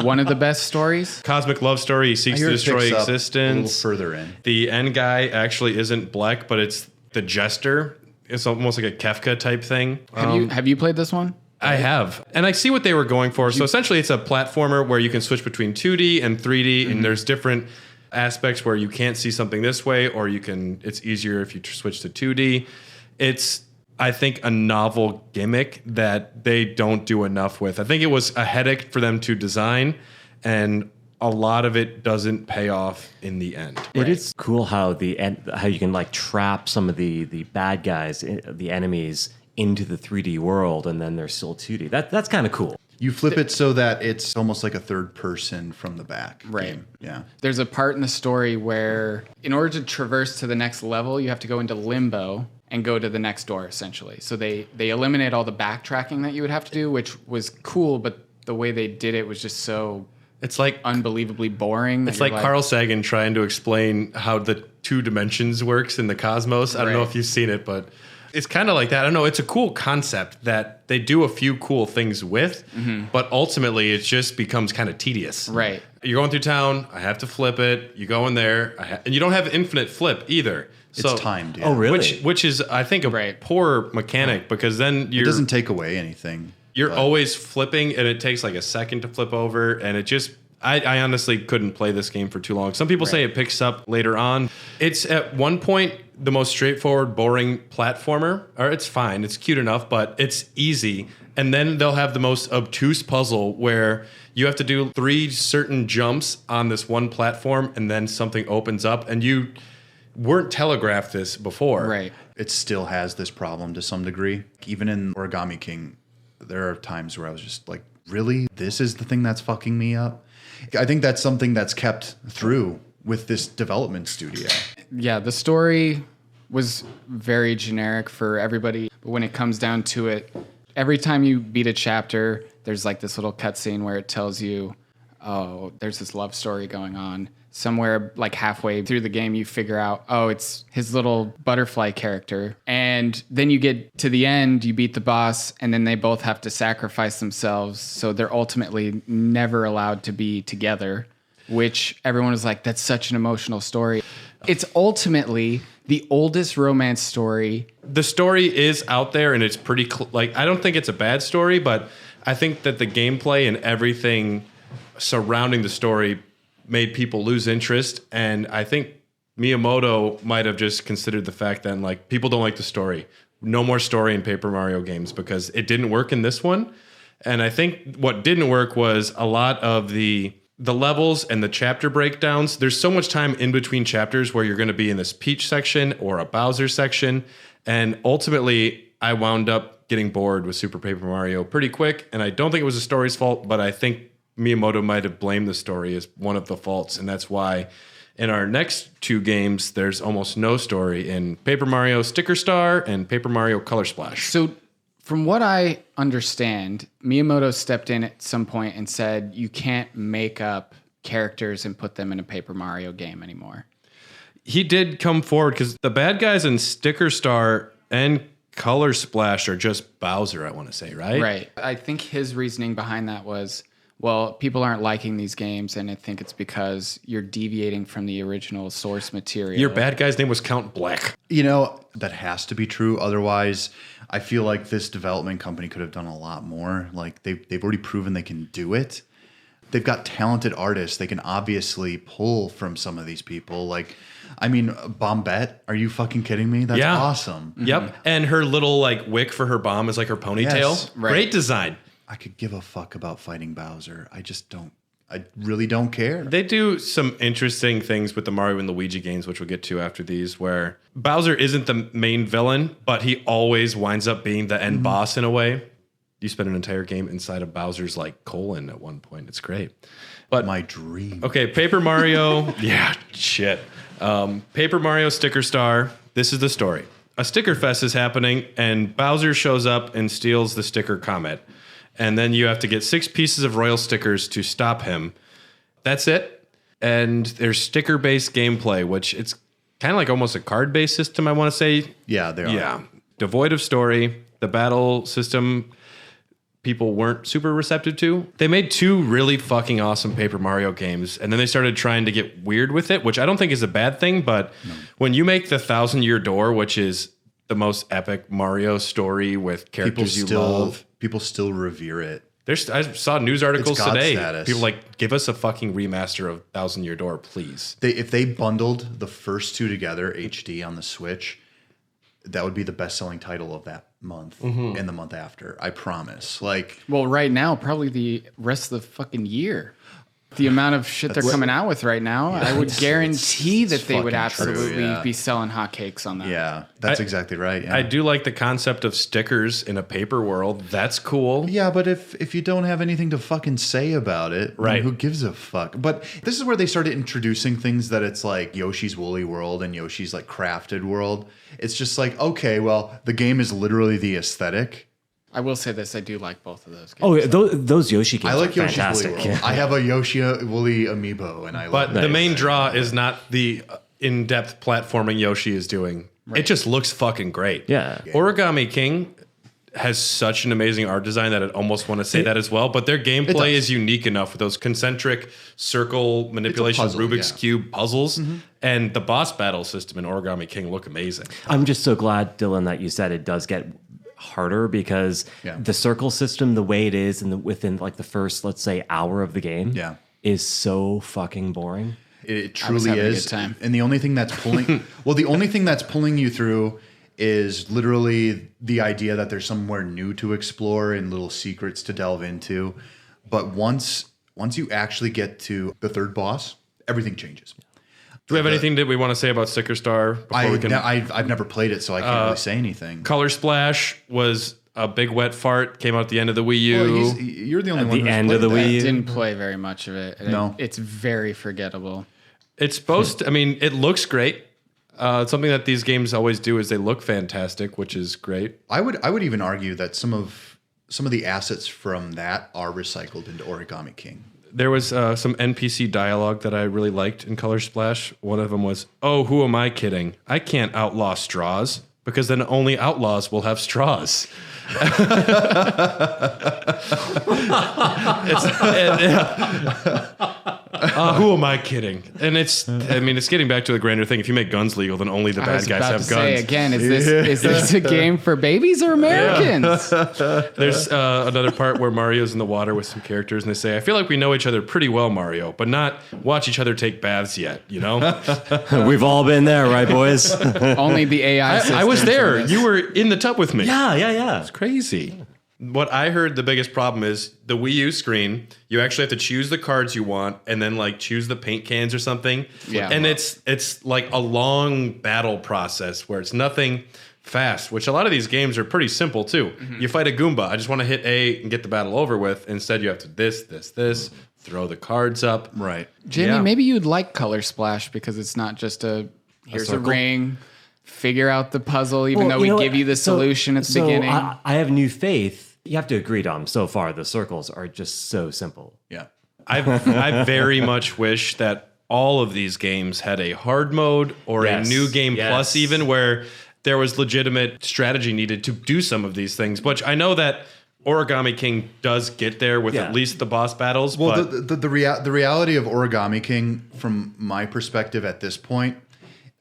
one of the best stories? Cosmic love story. He seeks I to hear it destroy picks up a existence. little further in. The end guy actually isn't Bleck, but it's the Jester. It's almost like a Kefka type thing. Have you played this one? I have. And I see what they were going for. So essentially, it's a platformer where you can switch between 2D and 3D, and there's different aspects where you can't see something this way, or it's easier if you switch to 2D. It's, I think, a novel gimmick that they don't do enough with. I think it was a headache for them to design, and a lot of it doesn't pay off in the end. It is cool how how you can like trap some of the bad guys, the enemies, into the 3D world, and then they're still 2D. That's kind of cool. You flip it so that it's almost like a third person from the back. Right. game. Yeah. There's a part in the story where in order to traverse to the next level, you have to go into limbo and go to the next door, essentially. So they eliminate all the backtracking that you would have to do, which was cool, but the way they did it was just so It's like unbelievably boring. It's like Carl Sagan trying to explain how the 2 dimensions works in the cosmos. I don't know Right. if you've seen it, but it's kind of like that. I don't know. It's a cool concept that they do a few cool things with, but ultimately it just becomes kind of tedious. Right. You're going through town. I have to flip it. You go in there, and you don't have infinite flip either. So, It's timed. Yeah. Oh, really? Which is, I think, a Right. poor mechanic because then It you're doesn't take away anything. you're but- always flipping, and it takes like a second to flip over, and it just. I honestly couldn't play this game for too long. Some people say it picks up later on. It's at one point the most straightforward, boring platformer. Or it's fine, it's cute enough, but it's easy. And then they'll have the most obtuse puzzle where you have to do 3 certain jumps on this one platform, and then something opens up, and you weren't telegraphed this before. Right. It still has this problem to some degree. Even in Origami King, there are times where I was just like, really? This is the thing that's fucking me up? I think that's something that's kept through with this development studio. Yeah, the story was very generic for everybody. But when it comes down to it, every time you beat a chapter, there's like this little cutscene where it tells you, oh, there's this love story going on. Somewhere like halfway through the game, you figure out, oh, it's his little butterfly character. And then you get to the end, you beat the boss, and then they both have to sacrifice themselves. So they're ultimately never allowed to be together, which everyone was like, that's such an emotional story. It's ultimately the oldest romance story. The story is out there, and it's pretty I don't think it's a bad story, but I think that the gameplay and everything surrounding the story made people lose interest, and I think Miyamoto might have just considered the fact that like people don't like the story. No more story in Paper Mario games because it didn't work in this one. And I think what didn't work was a lot of the levels and the chapter breakdowns. There's so much time in between chapters where you're going to be in this Peach section or a Bowser section. And ultimately, I wound up getting bored with Super Paper Mario pretty quick. And I don't think it was the story's fault, but I think Miyamoto might have blamed the story as one of the faults. And that's why in our next two games, there's almost no story in Paper Mario Sticker Star and Paper Mario Color Splash. So from what I understand, Miyamoto stepped in at some point and said, you can't make up characters and put them in a Paper Mario game anymore. He did come forward because the bad guys in Sticker Star and Color Splash are just Bowser, I want to say, right? Right. I think his reasoning behind that was, well, people aren't liking these games, and I think it's because you're deviating from the original source material. Your bad guy's name was Count Black. You know, that has to be true. Otherwise, I feel like this development company could have done a lot more. Like, they've already proven they can do it. They've got talented artists. They can obviously pull from some of these people. Like, I mean, Bombette, are you fucking kidding me? That's awesome. Yep. And her little, like, wick for her bomb is like her ponytail. Yes. Right. Great design. I could give a fuck about fighting Bowser. I just don't. I really don't care. They do some interesting things with the Mario and Luigi games, which we'll get to after these, where Bowser isn't the main villain, but he always winds up being the end boss in a way. You spend an entire game inside of Bowser's like colon at one point. It's great. But My dream. okay, Paper Mario. Yeah, shit. Paper Mario Sticker Star. This is the story. A sticker fest is happening, and Bowser shows up and steals the sticker comet. And then you have to get 6 pieces of royal stickers to stop him. That's it. And there's sticker-based gameplay, which it's kind of like almost a card-based system, I want to say. Yeah, they are. Yeah. Devoid of story. The battle system, people weren't super receptive to. They made 2 really fucking awesome Paper Mario games, and then they started trying to get weird with it, which I don't think is a bad thing, but when you make the 1,000-Year Door, which is the most epic Mario story with characters you love. People still revere it. I saw news articles It's God today. status. People like, give us a fucking remaster of 1,000-Year Door, please. If they bundled the first 2 together, HD on the Switch, that would be the best-selling title of that month and the month after. I promise. Like, Well, right now, probably the rest of the fucking year. The amount of shit they're coming out with right now, I would guarantee that they would fucking true, absolutely yeah. be selling hotcakes on that. yeah, that's exactly right. Yeah. I do like the concept of stickers in a paper world. That's cool. Yeah, but if you don't have anything to fucking say about it, then Right. who gives a fuck? But this is where they started introducing things that it's like Yoshi's Woolly World and Yoshi's like Crafted World. It's just like, okay, well, the game is literally the aesthetic. I will say this, I do like both of those games. Oh, those Yoshi games I like are Yoshi's fantastic. Woolly World. I have a Yoshi Woolly amiibo, and I But love the it. main draw is not the in-depth platforming Yoshi is doing. It just looks fucking great. Yeah. Origami King has such an amazing art design that I almost want to say that as well. But their gameplay is unique enough with those concentric circle manipulation puzzle, Rubik's yeah. Cube puzzles. And the boss battle system in Origami King look amazing. I'm just so glad, Dylan, that you said it does get harder because the circle system, the way it is, and within like the first, let's say, hour of the game, is so fucking boring. It truly having a is. good time. And the only thing that's pulling the only thing that's pulling you through is literally the idea that there's somewhere new to explore and little secrets to delve into. But once you actually get to the third boss, everything changes. Do we have anything that we want to say about Sticker Star before we can? I've never played it, so I can't really say anything. Color Splash was a big wet fart. Came out at the end of the Wii U. Well, you're the only one the who's end of played the that. Wii U. Didn't play very much of it. No. It's very forgettable. It's supposed to, I mean, it looks great. Something that these games always do is they look fantastic, which is great. I would even argue that some of the assets from that are recycled into Origami King. There was some NPC dialogue that I really liked in Color Splash. One of them was, "Oh, who am I kidding? I can't outlaw straws because then only outlaws will have straws." Who am I kidding? And it's getting back to the grander thing. If you make guns legal, then only the bad guys have guns. Say again, is this a game for babies or Americans? There's another part where Mario's in the water with some characters, and they say, "I feel like we know each other pretty well, Mario, but not watch each other take baths yet." You know, We've all been there, right, boys? Only the AI. I was there. You were in the tub with me. Yeah. It's crazy. What I heard the biggest problem is the Wii U screen. You actually have to choose the cards you want and then like choose the paint cans or something. Yeah. And it's like a long battle process where it's nothing fast, which a lot of these games are pretty simple too. Mm-hmm. You fight a Goomba. I just want to hit A and get the battle over with. Instead, you have to this, throw the cards up. Right. Jamie, maybe you'd like Color Splash because it's not just here's a ring, figure out the puzzle, even though we give you the solution at the beginning. I have new faith. You have to agree, Dom. So far, the circles are just so simple. Yeah. I very much wish that all of these games had a hard mode or a new game plus even where there was legitimate strategy needed to do some of these things, which I know that Origami King does get there with at least the boss battles. Well, but the reality of Origami King, from my perspective at this point,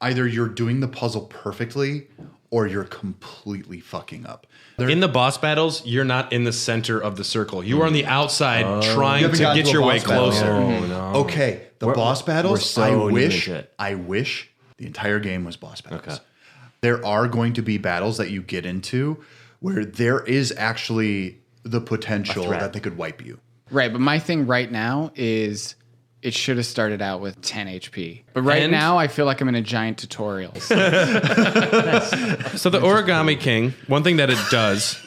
either you're doing the puzzle perfectly or you're completely fucking up. In the boss battles, you're not in the center of the circle. You are on the outside trying to get your way closer. Oh, no. Okay, boss battles, so I wish the entire game was boss battles. Okay. There are going to be battles that you get into where there is actually the potential that they could wipe you. Right, but my thing right now is it should have started out with 10 HP. But now I feel like I'm in a giant tutorial. So the Origami King, one thing that it does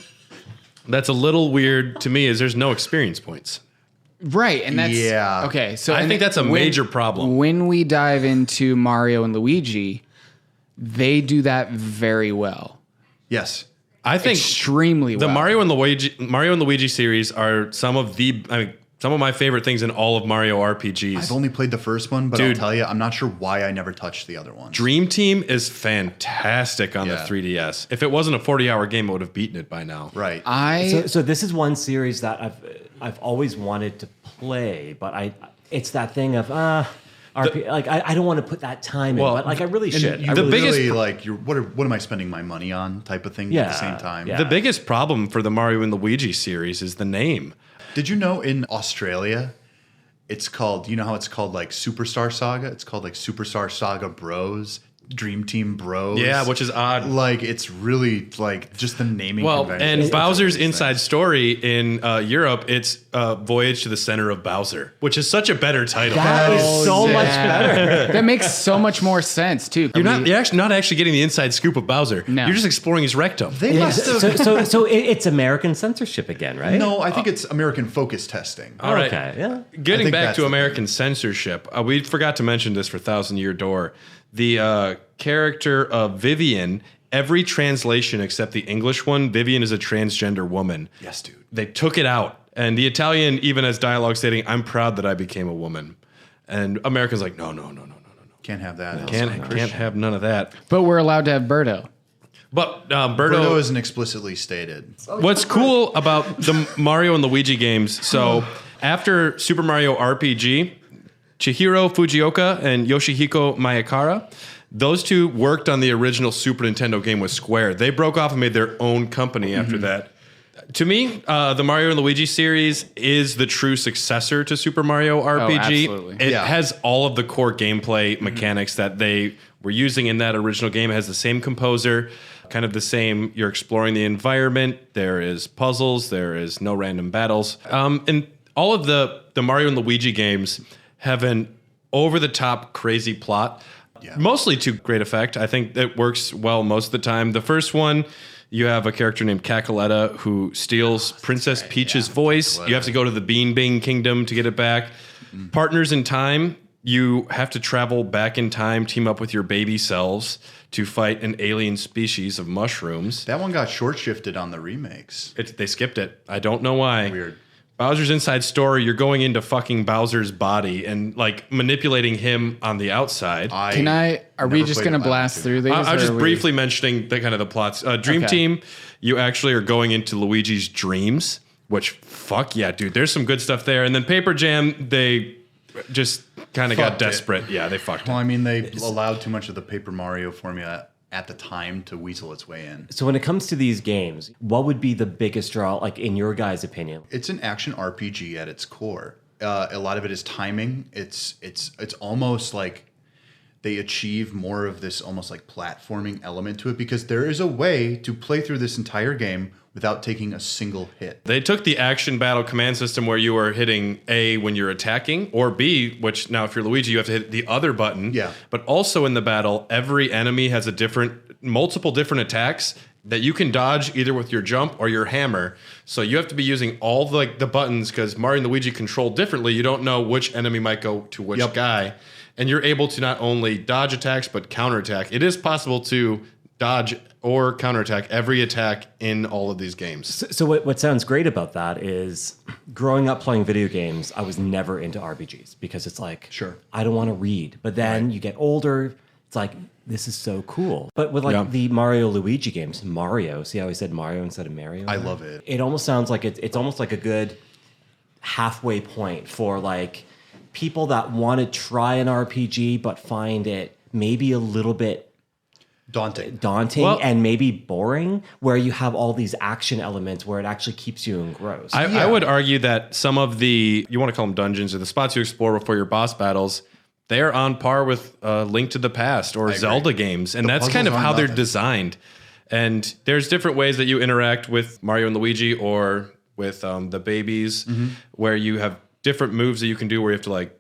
that's a little weird to me is there's no experience points. Right, and that's okay. So I think that's a major problem. When we dive into Mario and Luigi, they do that very well. Yes. I think extremely well. The Mario and Luigi series are some of my favorite things in all of Mario RPGs. I've only played the first one, but I'll tell you, I'm not sure why I never touched the other ones. Dream Team is fantastic on the 3DS. If it wasn't a 40-hour game, I would have beaten it by now. Right. So this is one series that I've always wanted to play, but it's that thing of RP, I don't want to put that time in, but I really should. The biggest what am I spending my money on type of thing at the same time. Yeah. The biggest problem for the Mario and Luigi series is the name. Did you know in Australia, it's called, you know how it's called like Superstar Saga? It's called like Superstar Saga Bros, Dream Team Bros. Yeah, which is odd. Like, it's really like just the naming convention. And Bowser's Inside Story in Europe, it's Voyage to the Center of Bowser, which is such a better title. That is so much better. That makes so much more sense too. You're not actually getting the inside scoop of Bowser. No. You're just exploring his rectum. They must have. So it's American censorship again, right? No, I think it's American focus testing. All right. Okay. Yeah. Getting back to American censorship, we forgot to mention this for Thousand Year Door. The character of Vivian, every translation except the English one, Vivian is a transgender woman. Yes, dude. They took it out. And the Italian even has dialogue stating, "I'm proud that I became a woman." And America's like, no. Can't have that. Can't have none of that. But we're allowed to have Birdo. But Birdo isn't explicitly stated. What's cool about the Mario and Luigi games, so after Super Mario RPG, Chihiro Fujioka and Yoshihiko Miyakara, those two worked on the original Super Nintendo game with Square. They broke off and made their own company after that. To me, the Mario and Luigi series is the true successor to Super Mario RPG. Absolutely. It has all of the core gameplay mechanics that they were using in that original game. It has the same composer, kind of the same. You're exploring the environment. There is puzzles. There is no random battles. And all of the Mario and Luigi games have an over-the-top crazy plot, mostly to great effect. I think it works well most of the time. The first one, you have a character named Cacaletta who steals Princess Peach's voice. You have to go to the Bean Bing Kingdom to get it back. Partners in Time, you have to travel back in time, team up with your baby selves to fight an alien species of mushrooms. That one got short-shifted on the remakes. They skipped it. I don't know why. Weird. Bowser's Inside Story, you're going into fucking Bowser's body and like manipulating him on the outside. Are we just going to blast through these? I was just briefly mentioning the kind of the plots. Dream Team, you actually are going into Luigi's dreams, which fuck yeah, dude. There's some good stuff there. And then Paper Jam, they just kind of got desperate. Yeah, they fucked Well, it. I mean, they allowed too much of the Paper Mario formula at the time to weasel its way in. So when it comes to these games, what would be the biggest draw, like in your guys' opinion? It's an action RPG at its core. A lot of it is timing. It's almost like they achieve more of this almost like platforming element to it, because there is a way to play through this entire game without taking a single hit. They took the action battle command system where you are hitting A when you're attacking, or B, which now if you're Luigi, you have to hit the other button. Yeah. But also in the battle, every enemy has multiple different attacks that you can dodge either with your jump or your hammer. So you have to be using all the buttons, because Mario and Luigi control differently. You don't know which enemy might go to which guy. And you're able to not only dodge attacks, but counterattack. It is possible to dodge or counterattack every attack in all of these games. So what sounds great about that is growing up playing video games, I was never into RPGs because it's like, Sure, I don't want to read. But then you get older, it's like, this is so cool. But with the Mario Luigi games, Mario, see how I said Mario instead of Mario? I love it. It almost sounds like it's almost like a good halfway point for like people that want to try an RPG but find it maybe a little bit Daunting. And maybe boring, where you have all these action elements where it actually keeps you engrossed. I would argue that some of the, you want to call them dungeons, or the spots you explore before your boss battles, they are on par with Link to the Past or Zelda games. And that's kind of how they're designed. And there's different ways that you interact with Mario and Luigi or with the babies, where you have different moves that you can do where you have to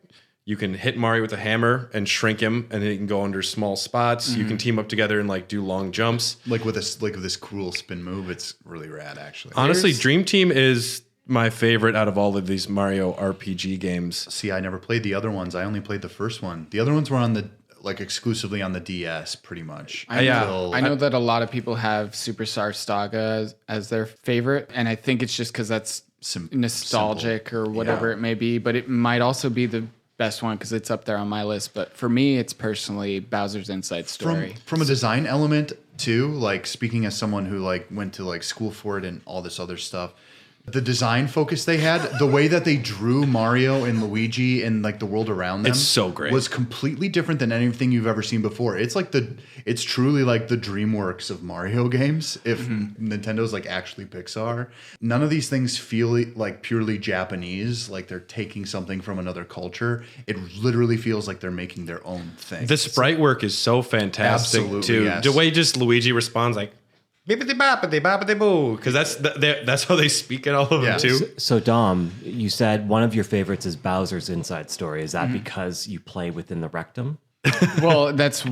you can hit Mario with a hammer and shrink him, and then he can go under small spots. You can team up together and do long jumps. Like with this cool spin move, it's really rad, actually. Honestly, Dream Team is my favorite out of all of these Mario RPG games. See, I never played the other ones. I only played the first one. The other ones were on the exclusively on the DS, pretty much. I know that a lot of people have Superstar Saga as their favorite, and I think it's just because that's nostalgic simple, or whatever it may be. But it might also be the best one because it's up there on my list. But for me, it's personally Bowser's Inside Story. From a design element too, speaking as someone who went to school for it and all this other stuff, the design focus they had, the way that they drew Mario and Luigi and the world around them, it's so great, was completely different than anything you've ever seen before. It's it's truly the DreamWorks of Mario games. If Nintendo's actually Pixar, none of these things feel purely Japanese, like they're taking something from another culture. It literally feels like they're making their own thing. The sprite work is so fantastic. Absolutely, too. yes. The way just Luigi responds bippity boppity boppity boo, because that's how they speak in all of them too. So Dom, you said one of your favorites is Bowser's Inside Story. Is that because you play within the rectum? Well, that's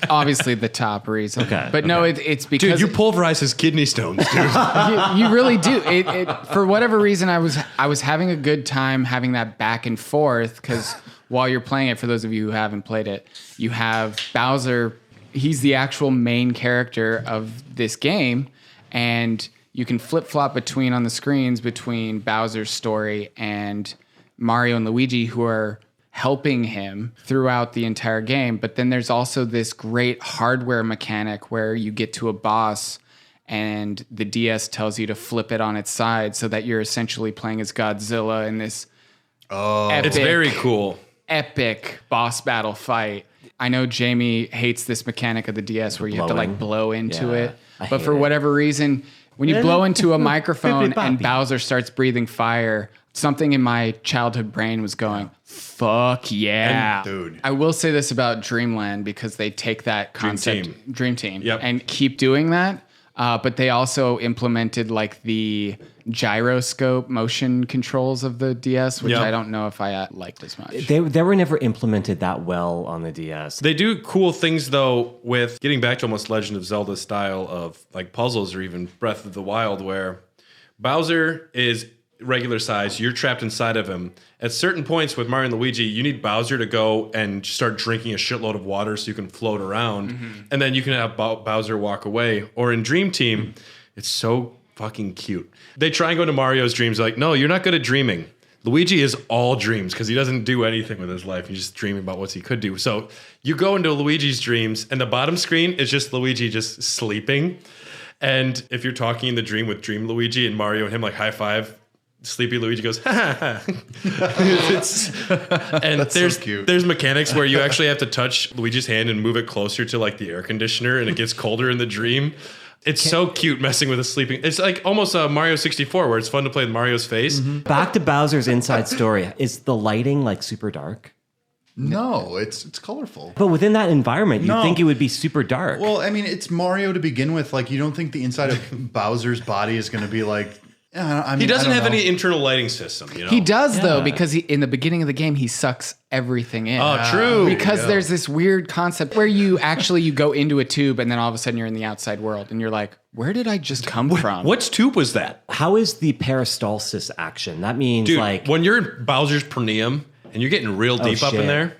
obviously the top reason. Okay, but no, it's because dude, you pulverize his kidney stones, dude. you really do. It for whatever reason, I was having a good time having that back and forth, because while you're playing it, for those of you who haven't played it, you have Bowser. He's the actual main character of this game, and you can flip-flop on the screens between Bowser's story and Mario and Luigi, who are helping him throughout the entire game. But then there's also this great hardware mechanic where you get to a boss and the DS tells you to flip it on its side so that you're essentially playing as Godzilla in this it's very cool. Epic boss battle fight. I know Jamie hates this mechanic of the DS where you have to blow into it. But for whatever reason, when you blow into a microphone and Bowser starts breathing fire, something in my childhood brain was going, fuck yeah. Dude. I will say this about Dreamland, because they take that concept, Dream Team, yep, and keep doing that. But they also implemented the gyroscope motion controls of the DS, which I don't know if I liked as much. They were never implemented that well on the DS. They do cool things though with getting back to almost Legend of Zelda style of puzzles, or even Breath of the Wild, where Bowser is regular size, you're trapped inside of him. At certain points with Mario and Luigi, you need Bowser to go and start drinking a shitload of water so you can float around, and then you can have Bowser walk away. Or in Dream Team, it's so fucking cute. They try and go to Mario's dreams, no, you're not good at dreaming. Luigi is all dreams because he doesn't do anything with his life. He's just dreaming about what he could do. So you go into Luigi's dreams, and the bottom screen is just Luigi just sleeping. And if you're talking in the dream with Dream Luigi and Mario and him high five, Sleepy Luigi goes, ha ha ha. And so cute. There's mechanics where you actually have to touch Luigi's hand and move it closer to like the air conditioner, and it gets colder in the dream. It's so cute messing with a sleeping. It's like almost a Mario 64 where it's fun to play with Mario's face. Back to Bowser's inside story. Is the lighting like super dark? No, it's colorful. But within that environment, you'd No. think it would be super dark. Well, I mean, it's Mario to begin with. Like, you don't think the inside of Bowser's body is going to be like... I mean, He doesn't I have don't know. any internal lighting system, you know? He does though, Yeah. because in the beginning of the game he sucks everything in. Oh, true. Because there's this weird concept where you go into a tube and then all of a sudden you're in the outside world and you're like, where did I just come from? Which tube was that? How is the peristalsis action? That means Dude, like... when you're in Bowser's perineum and you're getting real deep up in shit. there...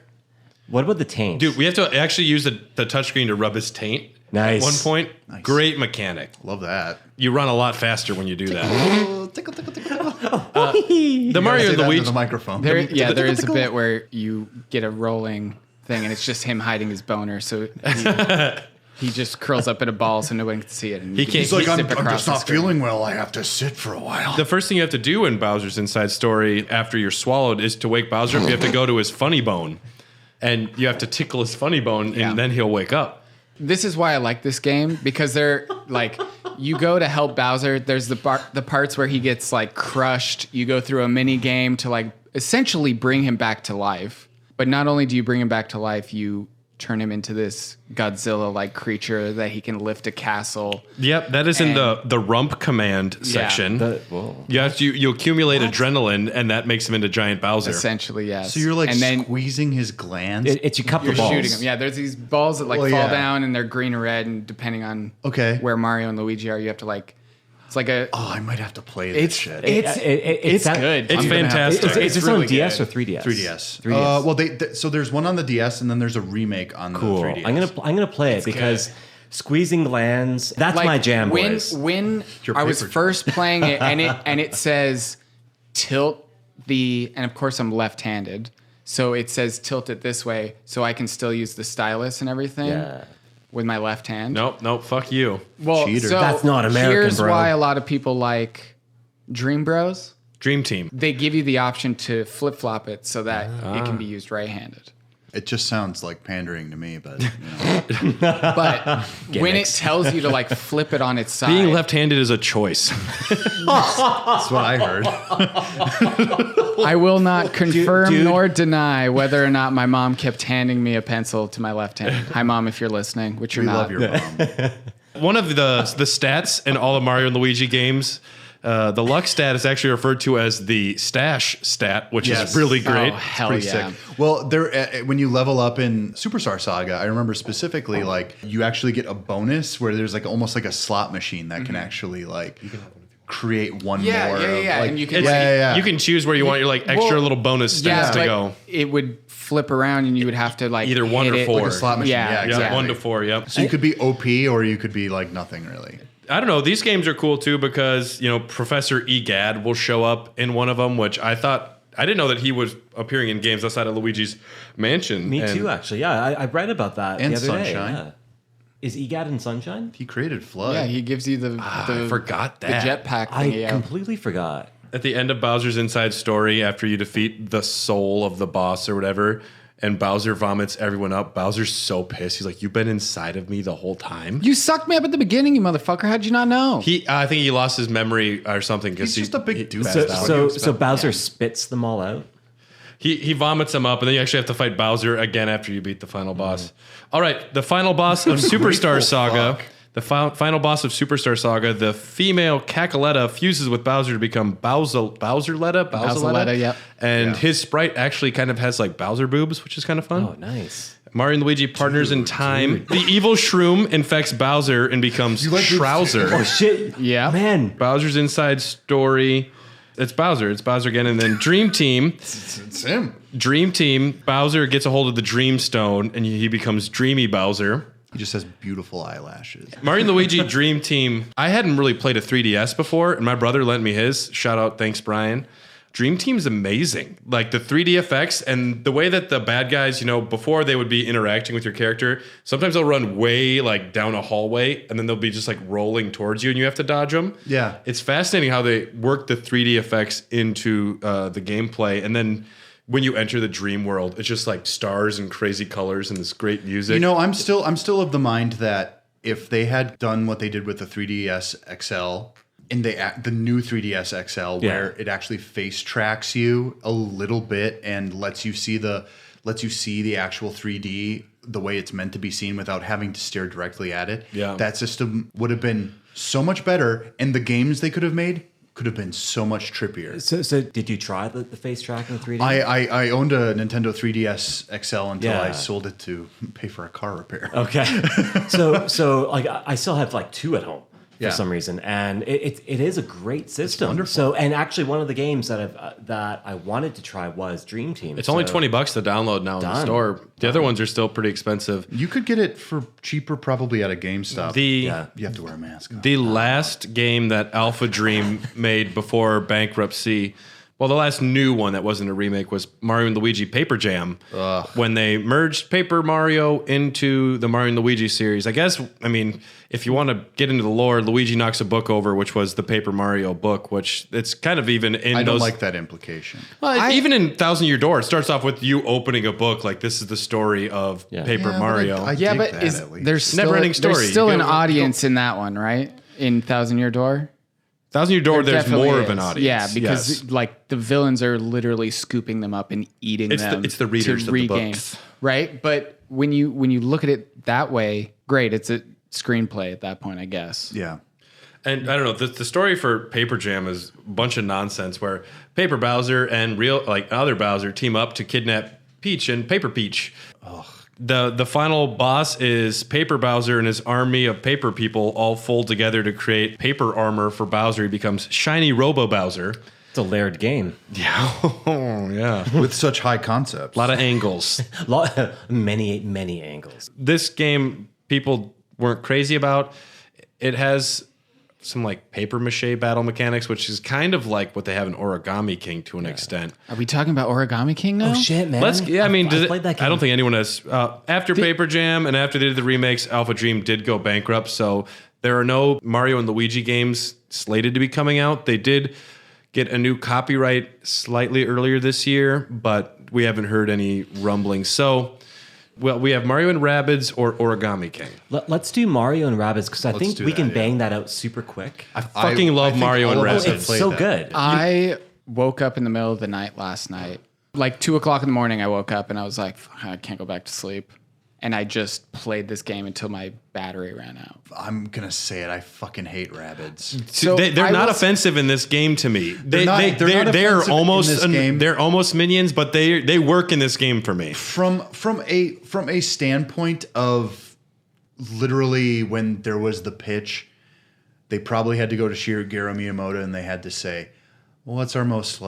What about the taint? Dude, we have to actually use the touchscreen to rub his taint. Nice. At one point. Nice. Great mechanic. Love that. You run a lot faster when you do that. Oh, tickle, tickle, tickle. The Mario and Say that into Luigi. the microphone. There is a bit where you get a rolling thing and it's just him hiding his boner. So he just curls up in a ball so no one can see it. And He you can can't- He's like, zip I'm across just the not screen. feeling well. I have to sit for a while. The first thing you have to do in Bowser's Inside Story after you're swallowed is to wake Bowser up. You have to go to his funny bone. And you have to tickle his funny bone, Yeah. and then he'll wake up. This is why I like this game because they're like, you go to help Bowser. There's the parts where he gets like crushed. You go through a mini game to like essentially bring him back to life. But not only do you bring him back to life, you turn him into this Godzilla-like creature that he can lift a castle. Yep, that is in And- the rump command section. Whoa. You accumulate adrenaline, and that makes him into Giant Bowser. Essentially, yes. So you're like and then squeezing his glands. It's you cup you're the balls. shooting him. Yeah, there's these balls that like Well, fall yeah. down and they're green or red, and depending on Okay. where Mario and Luigi are, you have to like. It's like a. Oh, I might have to play this It's shit. it's that- good. It's I'm gonna have to- fantastic. Is this really on DS good. or 3DS? 3DS. 3DS. Well, so there's one on the DS and then there's a remake on Cool. the 3DS. I'm gonna play it because squeezing glands. That's Like, my jam, when boys. when Your I was paper first playing it and it says tilt and of course I'm left-handed, so it says tilt it this way so I can still use the stylus and everything Yeah. with my left hand. Nope, fuck you. Well, Cheater. so That's not American, here's bro. why a lot of people like Dream Bros. Dream Team. They give you the option to flip-flop it so that it can be used right-handed. It just sounds like pandering to me, but you know. But when it Gimmicks. tells you to like flip it on its side, Being left-handed is a choice. That's what I heard. I will not confirm dude. nor deny whether or not my mom kept handing me a pencil to my left hand. Hi, Mom, if you're listening, which you're We not. love your mom. One of the stats in all the Mario and Luigi games, the luck stat is actually referred to as the stash stat, which Yes. is really great. Oh, hell Pretty yeah. sick. Well, when you level up in Superstar Saga, I remember specifically like you actually get a bonus where there's like almost like a slot machine that can actually like create one Yeah, more. yeah, of, yeah, like- and you can, It's- like- yeah. You can choose where you want your like extra Well, little bonus stats Yeah, to but go. it would flip around and you would have to like Either 1 hit or it. 4. Like a slot machine. Yeah, Yeah, Yeah, exactly. 1 to 4. Yep. So you could be OP or you could be like nothing really. I don't know. These games are cool too because Professor Egad will show up in one of them, which I didn't know that he was appearing in games outside of Luigi's Mansion. Me And too, actually. Yeah, I read about that And the other day. Sunshine. Yeah. Is EGAD in Sunshine? He created Flood. Yeah, he gives you the I forgot the that. jetpack I thing. Yeah. completely forgot. At the end of Bowser's Inside Story, after you defeat the soul of the boss or whatever, and Bowser vomits everyone up, Bowser's so pissed. He's like, "You've been inside of me the whole time." You sucked me up at the beginning, you motherfucker. How'd you not know? I think he lost his memory or something because He's just a big dude. So Bowser spits them all out. He vomits them up, and then you actually have to fight Bowser again after you beat the final boss. All right, the final boss of Superstar Grateful Saga. fuck. The final boss of Superstar Saga, the female Cacaletta fuses with Bowser to become Bowserletta. Bowserletta, yep. And Yeah. his sprite actually kind of has like Bowser boobs, which is kind of fun. Oh, nice. Mario and Luigi partners in time. The evil shroom infects Bowser and becomes like boobs? Shrouzer. Oh shit! Yeah. man. Bowser's Inside Story. It's Bowser. It's Bowser again. And then Dream Team. It's him. Dream Team. Bowser gets a hold of the Dream Stone and he becomes Dreamy Bowser. He just has beautiful eyelashes. Mario and Luigi Dream Team. I hadn't really played a 3DS before, and my brother lent me his. Shout out, thanks, Brian. Dream Team's amazing. Like the 3D effects and the way that the bad guys, before they would be interacting with your character, sometimes they'll run way like down a hallway and then they'll be just like rolling towards you and you have to dodge them. Yeah. It's fascinating how they work the 3D effects into the gameplay. And then when you enter the dream world, it's just like stars and crazy colors and this great music. I'm still of the mind that if they had done what they did with the 3DS XL in the new 3DS XL, where it actually face tracks you a little bit and lets you see the actual 3D the way it's meant to be seen without having to stare directly at it. Yeah. That system would have been so much better, and the games they could have made could have been so much trippier. So did you try the face tracking 3D? I owned a Nintendo 3DS XL until I sold it to pay for a car repair. Okay. so like I still have like 2 at home for some reason, and it is a great system. wonderful. So, and actually one of the games that I wanted to try was Dream Team. It's only $20 to download now in the store. The other ones are still pretty expensive. You could get it for cheaper probably at a GameStop. You have to wear a mask. The last game that Alpha Dream made before bankruptcy, well, the last new one that wasn't a remake was Mario and Luigi Paper Jam. When they merged Paper Mario into the Mario and Luigi series. If you want to get into the lore, Luigi knocks a book over, which was the Paper Mario book, which it's kind of even in I those... don't like that implication. Well, even in Thousand Year Door, it starts off with you opening a book like this is the story of Paper Mario. I dig that, at least. There's still, Never-ending story. There's still You an go- audience in that one, right? In Thousand Year Door? Thousand Year Door, There there's definitely more of an is. audience. Yeah, because Yes. like the villains are literally scooping them up and eating them. It's the readers to of the regain, books. right? But when you look at it that way, great. It's a screenplay at that point, I guess. Yeah. And I don't know, the story for Paper Jam is a bunch of nonsense where Paper Bowser and other Bowser team up to kidnap Peach and Paper Peach. The final boss is Paper Bowser and his army of paper people all fold together to create paper armor for Bowser. He becomes Shiny Robo Bowser. It's a layered game. Yeah. With such high concepts. A lot of angles. Many angles. This game people weren't crazy about. It has some like paper mache battle mechanics, which is kind of like what they have in Origami King to an extent. Are we talking about Origami King now? Oh shit, man! Does it, played that game. I don't think anyone has. After Paper Jam and after they did the remakes, Alpha Dream did go bankrupt, so there are no Mario and Luigi games slated to be coming out. They did get a new copyright slightly earlier this year, but we haven't heard any rumblings. So, well, we have Mario and Rabbids or Origami King. Let's do Mario and Rabbids because I think do we that, can yeah. bang that out super quick. I fucking love think Mario and all of us Rabbids. have It's played so that. good. I woke up in the middle of the night last night. Like 2 o'clock in the morning, I woke up and I was like, "Fuck, I can't go back to sleep." And I just played this game until my battery ran out. I'm going to say it. I fucking hate Rabbids. So they're I not was- offensive in this game to me. They're not offensive in this game. They're almost minions, but they work in this game for me. From a standpoint of literally when there was the pitch, they probably had to go to Shigeru Miyamoto and they had to say, well, what's our most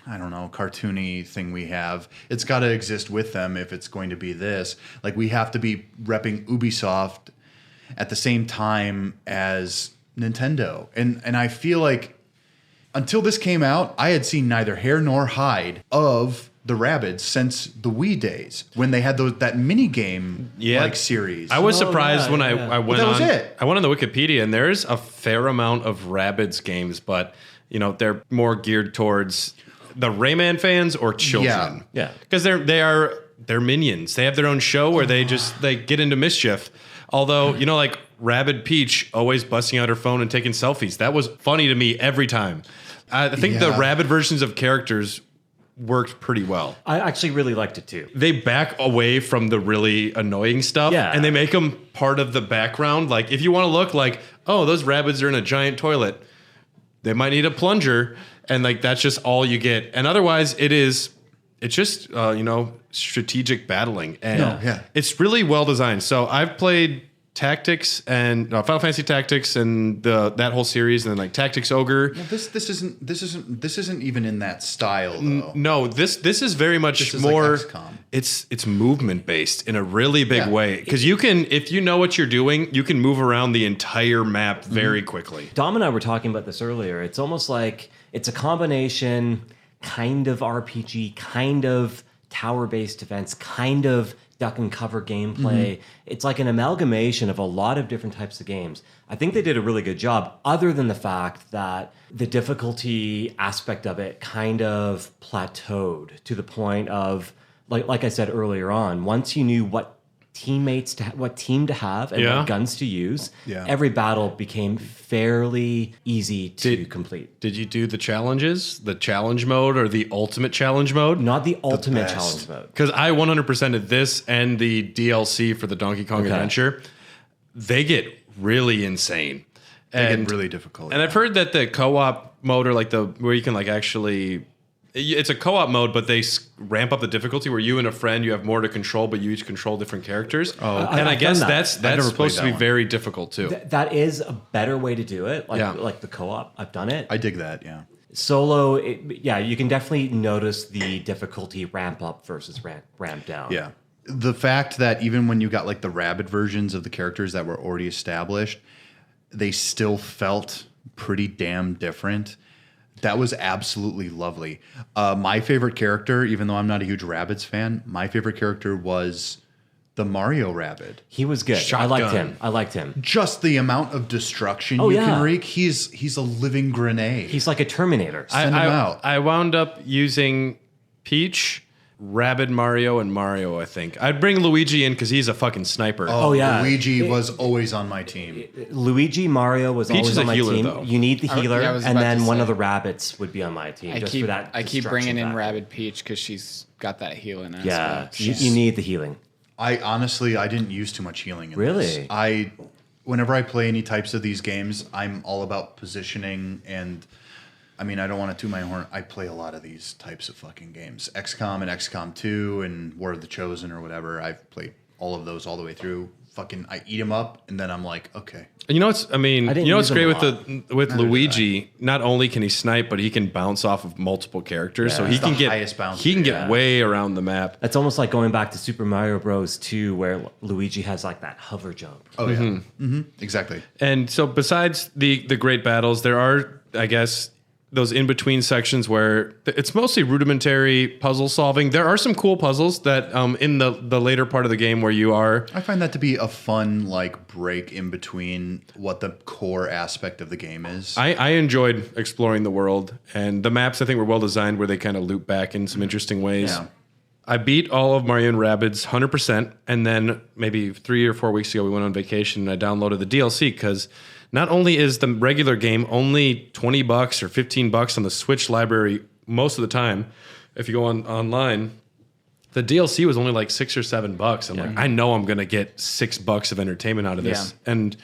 cartoony thing we have? It's got to exist with them if it's going to be this. Like, we have to be repping Ubisoft at the same time as Nintendo. And I feel like until this came out, I had seen neither hair nor hide of the Rabbids since the Wii days when they had that mini game series. I was surprised yeah, when yeah. I went That on. was it. I went on the Wikipedia and there's a fair amount of Rabbids games, but they're more geared towards the Rayman fans or children. Yeah. Because they're minions. They have their own show where they get into mischief. Although, like Rabid Peach always busting out her phone and taking selfies. That was funny to me every time. I think the Rabid versions of characters worked pretty well. I actually really liked it too. They back away from the really annoying stuff and they make them part of the background. Like, if you want to look like, oh, those Rabbids are in a giant toilet, they might need a plunger. And that's just all you get. And otherwise it's just, strategic battling. And it's really well designed. So I've played Tactics and Final Fantasy Tactics and that whole series, and then like Tactics Ogre. Well, this isn't even in that style though. No, this is very much This is more. like XCOM. It's movement based in a really big way, because you can, if you know what you're doing, you can move around the entire map very quickly. Dom and I were talking about this earlier. It's almost like it's a combination, kind of RPG, kind of tower-based defense, kind of duck and cover gameplay. It's like an amalgamation of a lot of different types of games. I think they did a really good job, other than the fact that the difficulty aspect of it kind of plateaued to the point of, like I said earlier on, once you knew what teammates to what team to have and what guns to use, every battle became fairly easy to complete. Did you do the challenges, the challenge mode, or the ultimate challenge mode? Not the ultimate challenge mode. Because I 100% of this and the DLC for the Donkey Kong Adventure. They get really insane. They get really difficult. And I've heard that the co-op mode, or like where you can like actually, it's a co-op mode, but they ramp up the difficulty where you and a friend, you have more to control, but you each control different characters. Oh, and I guess that's supposed to be very difficult too. That is a better way to do it. Like the co-op, I've done it. I dig that. Yeah. Solo, you can definitely notice the difficulty ramp up versus ramp down. Yeah. The fact that even when you got like the Rabbid versions of the characters that were already established, they still felt pretty damn different. That was absolutely lovely. My favorite character, even though I'm not a huge Rabbids fan, my favorite character was the Mario Rabbid. He was good. Shotgun. I liked him. Just the amount of destruction you can wreak. He's a living grenade. He's like a Terminator. Send him out. I wound up using Peach, Rabbid Mario, and Mario, I think. I'd bring Luigi in because he's a fucking sniper. Oh, yeah. Luigi was always on my team. Luigi, Mario was Peach always is a on my healer, team. though. You need the healer, I was and about then to one say. of the rabbits would be on my team. For that I keep bringing in factor. Rabbid Peach because she's got that healing aspect. Yeah, you need the healing. I honestly didn't use too much healing in Really? this. Whenever I play any types of these games, I'm all about positioning, and I mean, I don't want to toot my horn. I play a lot of these types of fucking games. XCOM and XCOM 2 and War of the Chosen or whatever. I've played all of those all the way through. I eat them up, and then I'm like, okay. And you know what's great use with Luigi? Not only can he snipe, but he can bounce off of multiple characters, so he can get highest bouncer, he can get way around the map. It's almost like going back to Super Mario Bros. 2, where Luigi has like that hover jump. Oh, yeah. Mm-hmm. Exactly. And so besides the great battles, there are, I guess, those in-between sections where it's mostly rudimentary puzzle solving. There are some cool puzzles that in the later part of the game where you are... I find that to be a fun break in between what the core aspect of the game is. I enjoyed exploring the world, and the maps I think were well designed where they kind of loop back in some interesting ways. Yeah. I beat all of Mario and Rabbids 100%, and then maybe 3 or 4 weeks ago we went on vacation and I downloaded the DLC because not only is the regular game only $20 or $15 on the Switch library most of the time, if you go online, the DLC was only like $6 or $7. I'm like, I know I'm gonna get $6 of entertainment out of this, and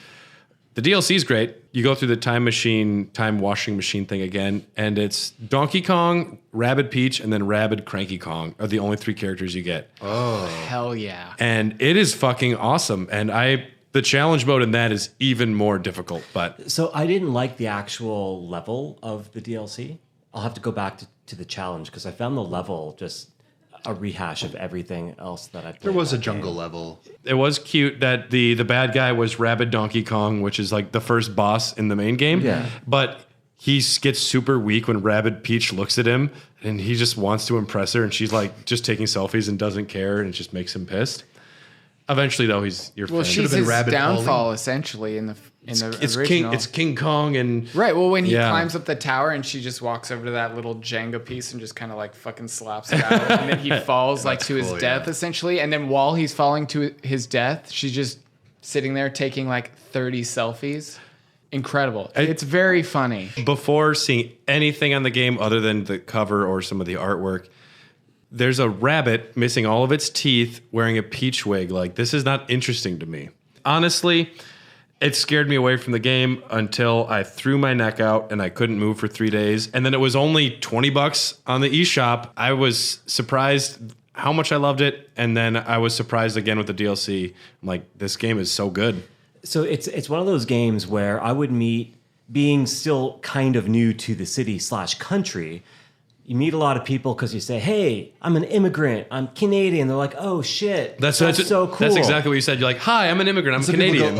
the DLC is great. You go through the time washing machine thing again, and it's Donkey Kong, Rabbid Peach, and then Rabbid Cranky Kong are the only 3 characters you get. Oh, hell yeah. And it is fucking awesome. And the challenge mode in that is even more difficult. But So I didn't like the actual level of the DLC. I'll have to go back to the challenge because I found the level just a rehash of everything else that I played. There was a that jungle game. level. it was cute that the bad guy was Rabbid Donkey Kong, which is like the first boss in the main game. Yeah. But he gets super weak when Rabbid Peach looks at him and he just wants to impress her, and she's like just taking selfies and doesn't care, and it just makes him pissed. Eventually, though, he's your Well, friend. she's been his Rabbid downfall, Polly. essentially, in the It's original. King Kong and Right. Well, when he Yeah. climbs up the tower and she just walks over to that little Jenga piece and just kind of fucking slaps it out, and then he falls to his cool, death, yeah. essentially. And then while he's falling to his death, she's just sitting there taking 30 selfies. Incredible. It's very funny. before seeing anything on the game other than the cover or some of the artwork, there's a rabbit missing all of its teeth wearing a peach wig. This is not interesting to me. Honestly, it scared me away from the game until I threw my neck out and I couldn't move for 3 days. And then it was only $20 on the eShop. I was surprised how much I loved it. And then I was surprised again with the DLC. I'm like, this game is so good. So it's one of those games where I would meet, being still kind of new to the city/country, you meet a lot of people because you say, hey, I'm an immigrant, I'm Canadian. They're like, oh shit, that's so cool. That's exactly what you said. You're like, hi, I'm an immigrant, I'm Canadian.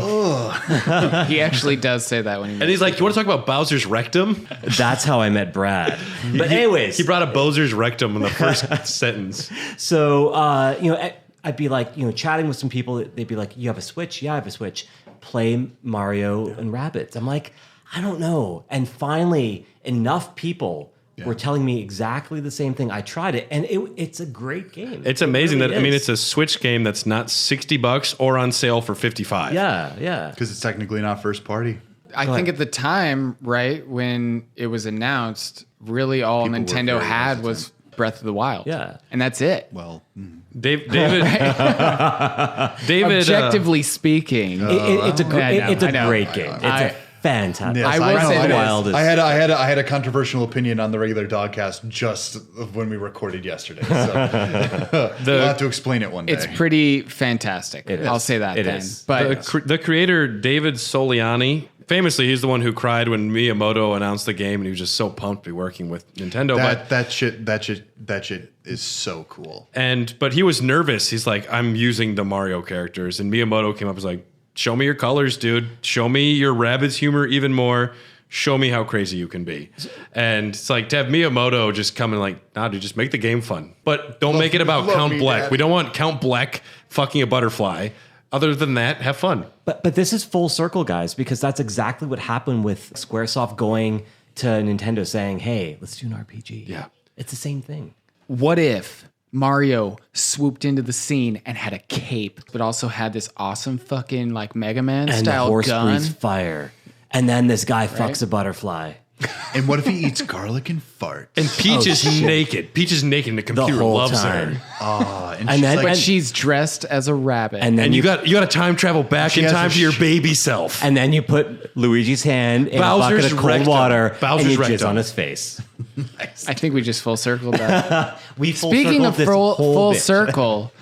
He actually does say that when he and he's like, you want to talk about Bowser's rectum? That's how I met Brad. But anyways. He brought up Bowser's rectum in the first sentence. So, I'd be like, chatting with some people. They'd be like, you have a Switch? Yeah, I have a Switch. Play Mario and Rabbids. I'm like, I don't know. And finally, enough people were telling me exactly the same thing. I tried it, and it's a great game. It's amazing that, I mean, it's a Switch game that's not $60 or on sale for $55. Yeah. Because it's technically not first party. I think at the time, right, when it was announced, really all People were Nintendo very had hesitant. was Breath of the Wild. Yeah. And that's it. Well, David, Objectively speaking, It's a I know. great game. It's a fantastic. yes, I will know, say I this. know. Wild is- I had a controversial opinion on the regular Dogcast just when we recorded yesterday. So we'll have to explain it one day. it's pretty fantastic. It is. I'll say that It then. is. But the creator, David Soliani, famously, he's the one who cried when Miyamoto announced the game, and he was just so pumped to be working with Nintendo. that shit is so cool. But he was nervous. He's like, I'm using the Mario characters. And Miyamoto came up and was like, show me your colors, dude. Show me your Rabbids humor even more. Show me how crazy you can be. And it's like to have Miyamoto just come and like, nah, dude, just make the game fun. But don't make it about Count Bleck. Dad. We don't want Count Bleck fucking a butterfly. Other than that, have fun. But this is full circle, guys, because that's exactly what happened with Squaresoft going to Nintendo saying, hey, let's do an RPG. Yeah. It's the same thing. what if Mario swooped into the scene and had a cape, but also had this awesome fucking like Mega Man And the style horse gun? breathes fire. And then this guy fucks a butterfly. And what if he eats garlic and farts? And Peach is naked. Peach is naked, and the computer whole loves time. her. And And she's then- like, But she's dressed as a rabbit. And then And you got to time travel back in has time a to your sh- baby self. And then you put Luigi's hand in Bowser's a bucket of cold rectum. water Bowser's and you jizz rectum. on his face. I think we just full circled that. We full Speaking circled of this full whole bit. circle,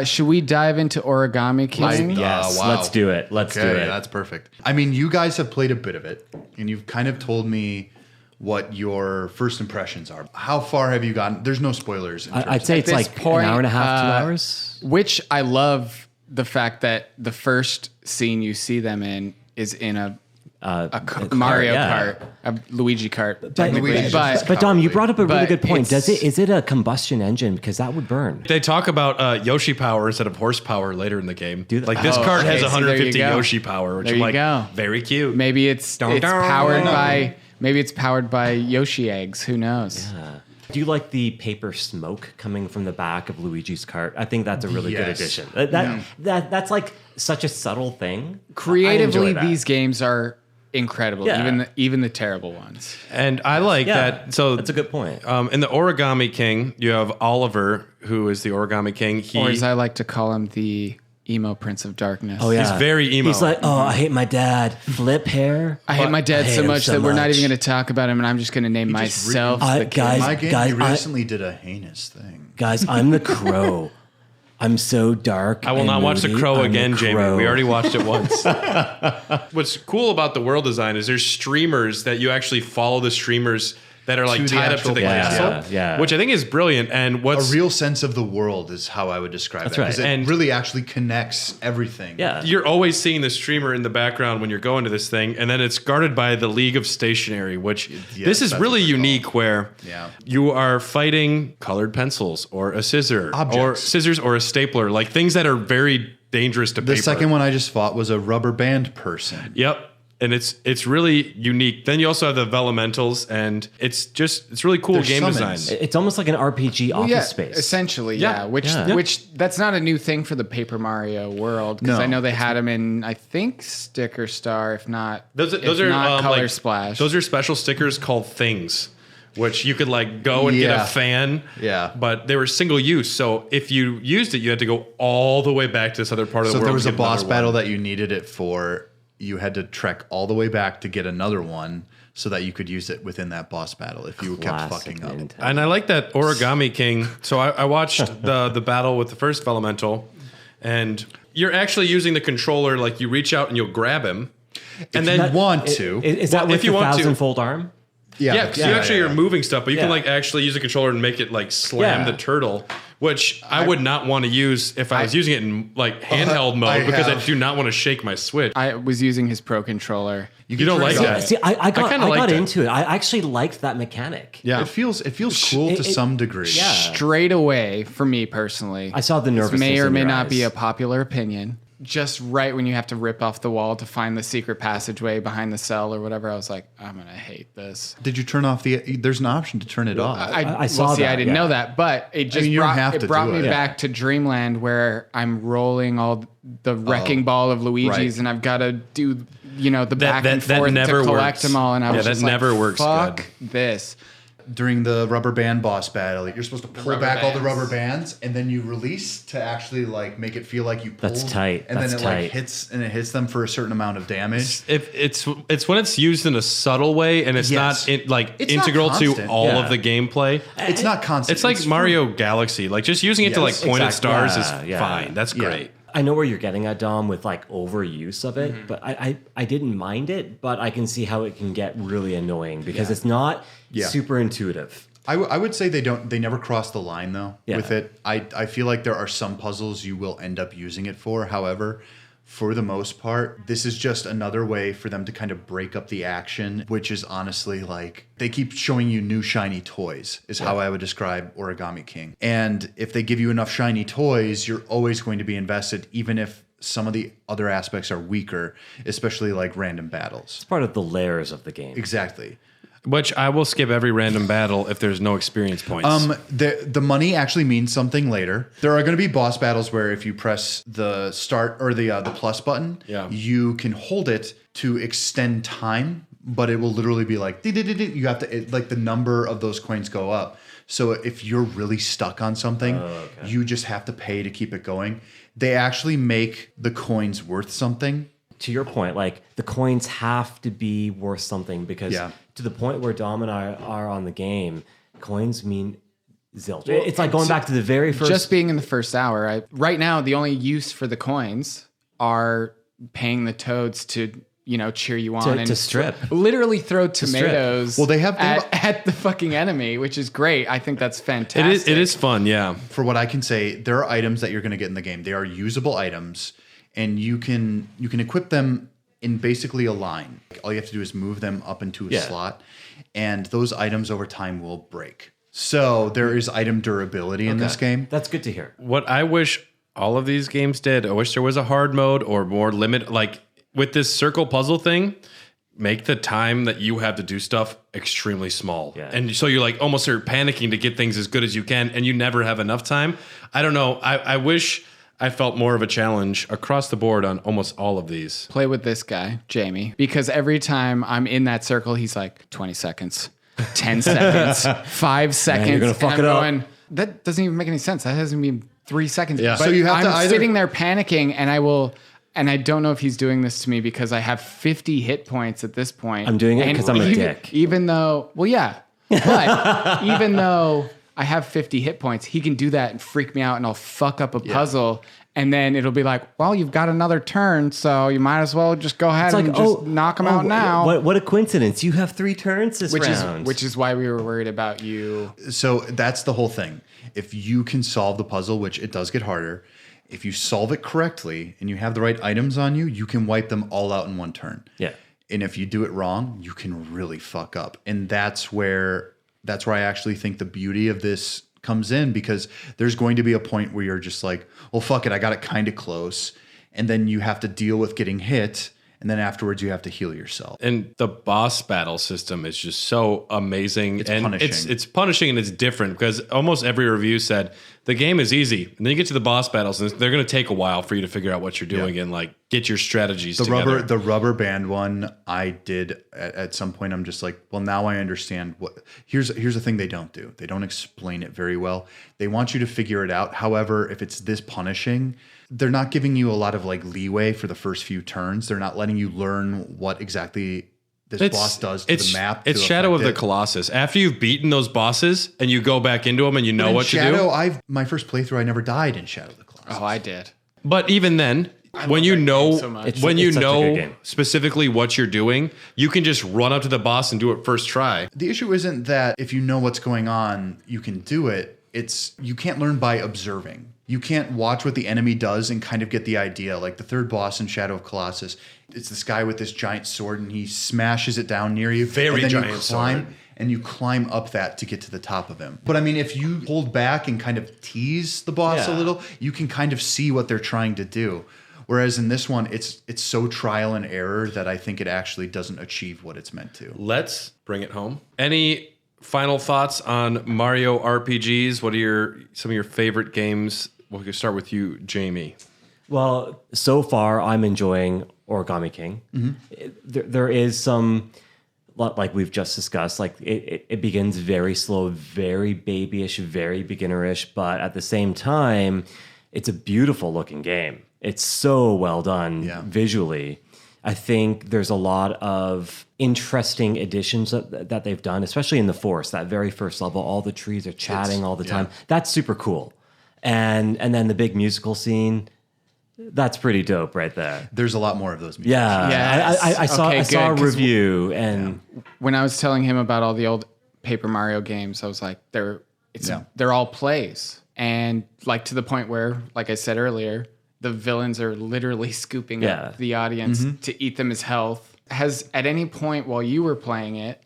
should we dive into Origami King? Yes, wow. let's do it. Let's do okay, it. that's perfect. I mean, you guys have played a bit of it, and you've kind of told me what your first impressions are. How far have you gotten? There's no spoilers. I'd say it's this like point, an hour and a half, 2 hours. Which I love the fact that the first scene you see them in is in a Mario yeah. Kart, a Luigi Kart, technically. Luigi's But just- But Dom, you brought up a really But good point. it's- Is it a combustion engine? Because that would burn. They talk about Yoshi power instead of horsepower later in the game. Do that. Like this Oh, cart has okay, so there you 150 go. Yoshi power, which There I'm you like, go. very cute. maybe it's powered by Yoshi eggs. Who knows? Do you like the paper smoke coming from the back of Luigi's cart? I think that's a really good Yes. addition. That's like such a subtle thing. I Creatively, enjoy that. these games are incredible. Yeah. Even the terrible ones. And I like Yeah, that. So that's a good point. In the Origami King, you have Oliver, who is the Origami King. Or as I like to call him, the emo Prince of Darkness. Oh yeah, He's very emo. He's like, oh, I hate my dad. Flip hair. I hate my dad I hate so him much so that we're not much. even going to talk about him, and I'm just going to name just myself I- the guys- my game, guys, you recently did a heinous thing. Guys, I'm the crow. I'm so dark. I will and not watch The moody. Crow I'm again, the Jamie. crow. We already watched it once. What's cool about the world design is there's streamers that you actually follow the streamers that are like To the tied up to actual the place. castle, Yeah. which I think is brilliant. And A what's real sense of the world is how I would describe That's it. right. Because it And- really actually connects everything. Yeah. you're always seeing the streamer in the background when you're going to this thing, and then it's guarded by the League of Stationery, which this is that's really what they're unique where Yeah. you are fighting colored pencils or a scissor or Objects. scissors or a stapler, like things that are very dangerous to The paper. second one I just fought was a rubber band person. Yep. And it's really unique. Then you also have the Velementals, and it's really cool They're game summons. design. It's almost like an RPG office yeah, space. essentially, Yeah. yeah. Which that's not a new thing for the Paper Mario world because No. I know they had them in I think Sticker Star, if not Those if are not Color like, Splash. Those are special stickers called things, which you could like go and get Yeah. a fan. Yeah. But they were single use, so if you used it, you had to go all the way back to this other part of So the if world. there was to a get boss another battle one. that you needed it for, you had to trek all the way back to get another one so that you could use it within that boss battle if you kept Classic fucking up. Nintendo. And I like that Origami King. So I watched the battle with the first Elemental, and you're actually using the controller. Like you reach out and you'll grab him, and then want to. Is that with if you the want to. 1,000-fold arm? Yeah, because you actually are moving stuff, but you can Yeah. like actually use a controller and make it like slam Yeah. the turtle, which I would not want to use if I was using it in like handheld mode because I do not want to shake my Switch. I was using his Pro Controller. You don't like that? See, I got it. into it. I actually liked that mechanic. Yeah. It feels cool to some degree. Yeah. Straight away, for me personally, I saw the this nervousness may or in may your not be eyes. a popular opinion. Just right when you have to rip off the wall to find the secret passageway behind the cell or whatever, I was like, I'm gonna hate this. Did you turn off there's an option to turn it off. I saw well, see, that, I didn't yeah. know that, but it just you don't have to brought do me it. back to Dreamland where I'm rolling all the wrecking ball of Luigi's right. and I've got to do, the back and that forth never to collect works. them all. And I Yeah, was that just never like, works fuck good. this. During the rubber band boss battle, you're supposed to pull rubber back all the bands. rubber bands, and then you release to actually like make it feel like you pulled. That's tight. And That's then it tight. like hits them for a certain amount of damage. If it's when it's used in a subtle way and it's Yes. not It's not integral to constant. all Yeah. of the gameplay. It's not constant. It's like Mario Galaxy. Like just using it to like Yes, point at exactly. stars Yeah, is yeah. fine. That's Yeah. great. I know where you're getting at, Dom, with like overuse of it, but I didn't mind it, but I can see how it can get really annoying because it's not super intuitive. I would say they never cross the line though Yeah. with it. I feel like there are some puzzles you will end up using it for. However, for the most part, this is just another way for them to kind of break up the action, which is honestly like they keep showing you new shiny toys is how I would describe Origami King. And if they give you enough shiny toys, you're always going to be invested, even if some of the other aspects are weaker, especially like random battles. It's part of the layers of the game. Exactly. Which I will skip every random battle if there's no experience points. The money actually means something later. There are going to be boss battles where if you press the start or the plus button, you can hold it to extend time, but it will literally be like you have to like the number of those coins go up. So if you're really stuck on something, you just have to pay to keep it going. They actually make the coins worth something. To your point, like the coins have to be worth something because to the point where Dom and I are on the game, coins mean zilch. It's like going back to the very first. Just being in the first hour. Right now, the only use for the coins are paying the toads to cheer you on and to strip. Literally throw tomatoes. Well, they have at the fucking enemy, which is great. I think that's fantastic. It is fun, yeah. For what I can say, there are items that you're going to get in the game. They are usable items, and you can equip them in basically a line. All you have to do is move them up into a slot, and those items over time will break. So there is item durability in this game. That's good to hear. What I wish all of these games did, I wish there was a hard mode or more limit. Like with this circle puzzle thing, make the time that you have to do stuff extremely small. Yeah. And so you're like almost are panicking to get things as good as you can, and you never have enough time. I don't know. I wish I felt more of a challenge across the board on almost all of these. Play with this guy, Jamie, because every time I'm in that circle, he's like 20 seconds, 10 seconds, 5 seconds. you're gonna fuck and it I'm up. going, that doesn't even make any sense. That hasn't been 3 seconds. Yeah. But So you have to I'm either- sitting there panicking, and I don't know if he's doing this to me because I have 50 hit points at this point. I'm doing it And 'cause I'm a dick. Even though, well, yeah, but even though I have 50 hit points, he can do that and freak me out, and I'll fuck up a puzzle. And then it'll be like, well, you've got another turn, so you might as well just go ahead and just knock him out now. What a coincidence. You have 3 turns this round. Which is why we were worried about you. So that's the whole thing. If you can solve the puzzle, which it does get harder, if you solve it correctly and you have the right items on you, you can wipe them all out in one turn. Yeah. And if you do it wrong, you can really fuck up. And that's where I actually think the beauty of this comes in, because there's going to be a point where you're just like, well, fuck it, I got it kind of close. And then you have to deal with getting hit. And then afterwards, you have to heal yourself. And the boss battle system is just so amazing. It's and punishing. It's punishing, and it's different because almost every review said the game is easy. And then you get to the boss battles, and they're going to take a while for you to figure out what you're doing and like get your strategies together. The rubber band one I did at some point. I'm just like, well, now I understand what. Here's the thing they don't do. They don't explain it very well. They want you to figure it out. However, if it's this punishing, they're not giving you a lot of like leeway for the first few turns. They're not letting you learn what exactly this boss does to the map. It's Shadow of the Colossus. After you've beaten those bosses and you go back into them and you know what to do. My first playthrough, I never died in Shadow of the Colossus. Oh, I did. But even then, when you know game so much. when you It's such a good know game. specifically what you're doing, you can just run up to the boss and do it first try. The issue isn't that if you know what's going on, you can do it. It's you can't learn by observing. You can't watch what the enemy does and kind of get the idea. Like the third boss in Shadow of Colossus, it's this guy with this giant sword and he smashes it down near you. Very and then giant you climb, sword. And you climb up that to get to the top of him. But I mean, if you hold back and kind of tease the boss a Yeah. little, you can kind of see what they're trying to do. Whereas in this one, it's so trial and error that I think it actually doesn't achieve what it's meant to. Let's bring it home. Any final thoughts on Mario RPGs? What are some of your favorite games? We can start with you, Jamie. Well, so far I'm enjoying Origami King. There is some, like we've just discussed, like it begins very slow, very babyish, very beginnerish, but at the same time, it's a beautiful looking game. It's so well done visually. I think there's a lot of interesting additions that they've done, especially in the forest. That very first level, all the trees are chatting all the time. That's super cool. And then the big musical scene, that's pretty dope right there. There's a lot more of those. Yeah, Yes. I saw Okay, I saw a good, 'cause review and When I was telling him about all the old Paper Mario games, I was like, they're all plays. And like to the point where, like I said earlier, the villains are literally scooping up the audience to eat them as health. Has at any point while you were playing it,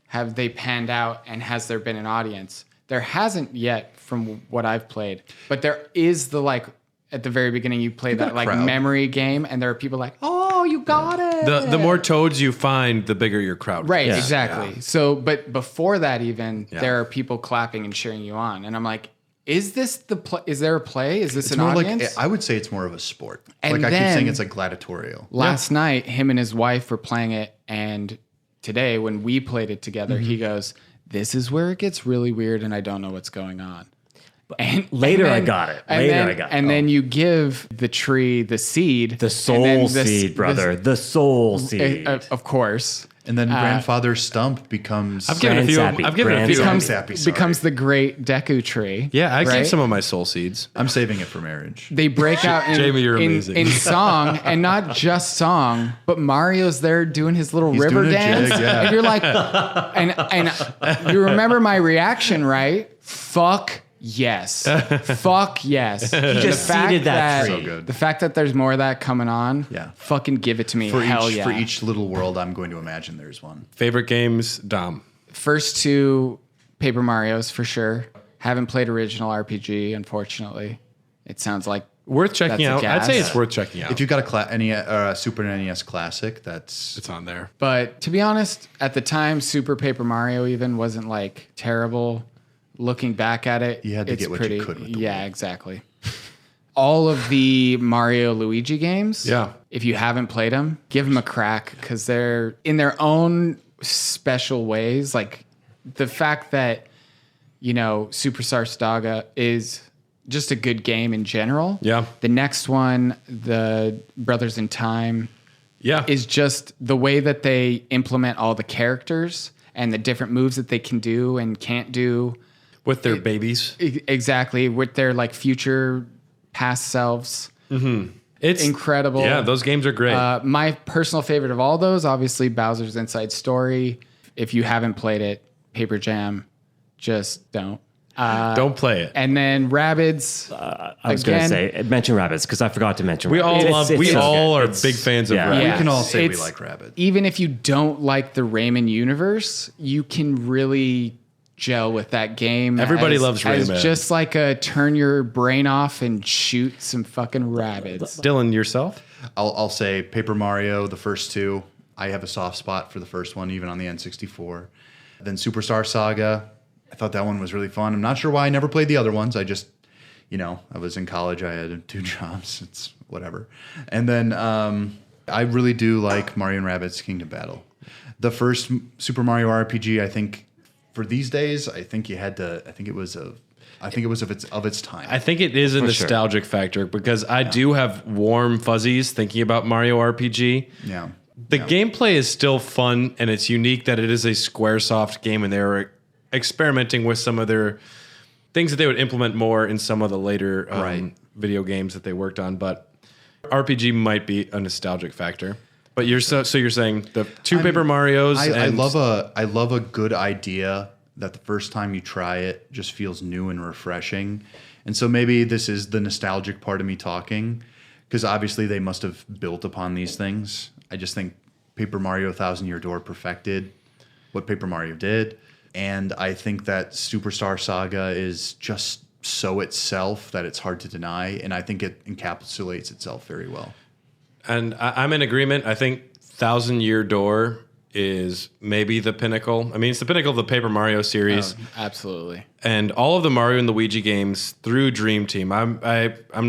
have they panned out and has there been an audience? There hasn't yet from what I've played, but there is the like at the very beginning you play that like crowd. memory game and there are people like, oh, you got it. The more toads you find, the bigger your crowd. Right, gets. exactly. So, but before that, even there are people clapping and cheering you on, and I'm like, is this the play? Is there a play? Is this It's an more audience? like I would say it's more of a sport. And like I keep then- saying, it's like gladiatorial. Last night, him and his wife were playing it, and today when we played it together, he goes, "This is where it gets really weird, and I don't know what's going on." And later I then- got it. and Later then- I got it. And then you give the tree the seed, the and soul then seed, brother. The soul seed. of course. And then Grandfather Stump becomes. I've given a few. Grand I've given a Sappy. few. Grand Sappy, becomes the great Deku tree. Yeah, I right? gave some of my soul seeds. I'm saving it for marriage. They break out in, Jamie, you're amazing. in song, and not just song, but Mario's there doing his little river doing a dance, jig, yeah. and you're like, and you remember my reaction, right? Fuck yes, fuck yes. He just seeded that tree. So good. The fact that there's more of that coming on, Yeah. fucking give it to me. For Hell each yeah. for each little world, I'm going to imagine there's one. Favorite games, Dom. First two Paper Marios for sure. Haven't played original RPG, unfortunately. It sounds like Worth checking That's a out. I'd say gas. it's worth checking out. If you've got a Super NES Classic, that's It's on there. But to be honest, at the time, Super Paper Mario even wasn't like terrible. Looking back at it, You had to it's get what you could with the yeah, Wii. exactly. All of the Mario Luigi games, Yeah. if you haven't played them, give them a crack because they're in their own special ways. Like the fact that, Superstar Saga is just a good game in general. Yeah. The next one, the Brothers in Time, Yeah. is just the way that they implement all the characters and the different moves that they can do and can't do. With their babies. Exactly. With their like future past selves. It's Incredible. Yeah, those games are great. My personal favorite of all those, obviously Bowser's Inside Story. If you haven't played it, Paper Jam, just don't. Don't play it. And then Rabbids. I was going to say mention Rabbids because I forgot to mention. We all Rabbids. love. It's We so all good. are It's- big fans of yeah. Rabbids. we can all say we It's- like Rabbit. Even if you don't like the Rayman universe, you can really gel with that game. Everybody loves as Rayman. just like a turn your brain off and shoot some fucking rabbits. Dylan, yourself? I'll say Paper Mario, the first two. I have a soft spot for the first one, even on the N64. Then Superstar Saga. I thought that one was really fun. I'm not sure why I never played the other ones. I just, I was in college. I had 2 jobs. It's whatever. And then I really do like Mario and Rabbids Kingdom Battle. The first Super Mario RPG, I think, for these days, I think you had to. I think it was of its time. I think it is a nostalgic factor because I do have warm fuzzies thinking about Mario RPG. yeah. The gameplay is still fun and it's unique that it is a Squaresoft game and they're experimenting with some of their things that they would implement more in some of the later Right. video games that they worked on. But RPG might be a nostalgic factor. But you're so you're saying the two Paper Marios. I love a good idea that the first time you try it just feels new and refreshing. And so maybe this is the nostalgic part of me talking, because obviously they must have built upon these things. I just think Paper Mario Thousand Year Door perfected what Paper Mario did. And I think that Superstar Saga is just so itself that it's hard to deny. And I think it encapsulates itself very well. And I'm in agreement. I think Thousand Year Door is maybe the pinnacle. I mean, it's the pinnacle of the Paper Mario series. Oh, absolutely. And all of the Mario and Luigi games through Dream Team. I'm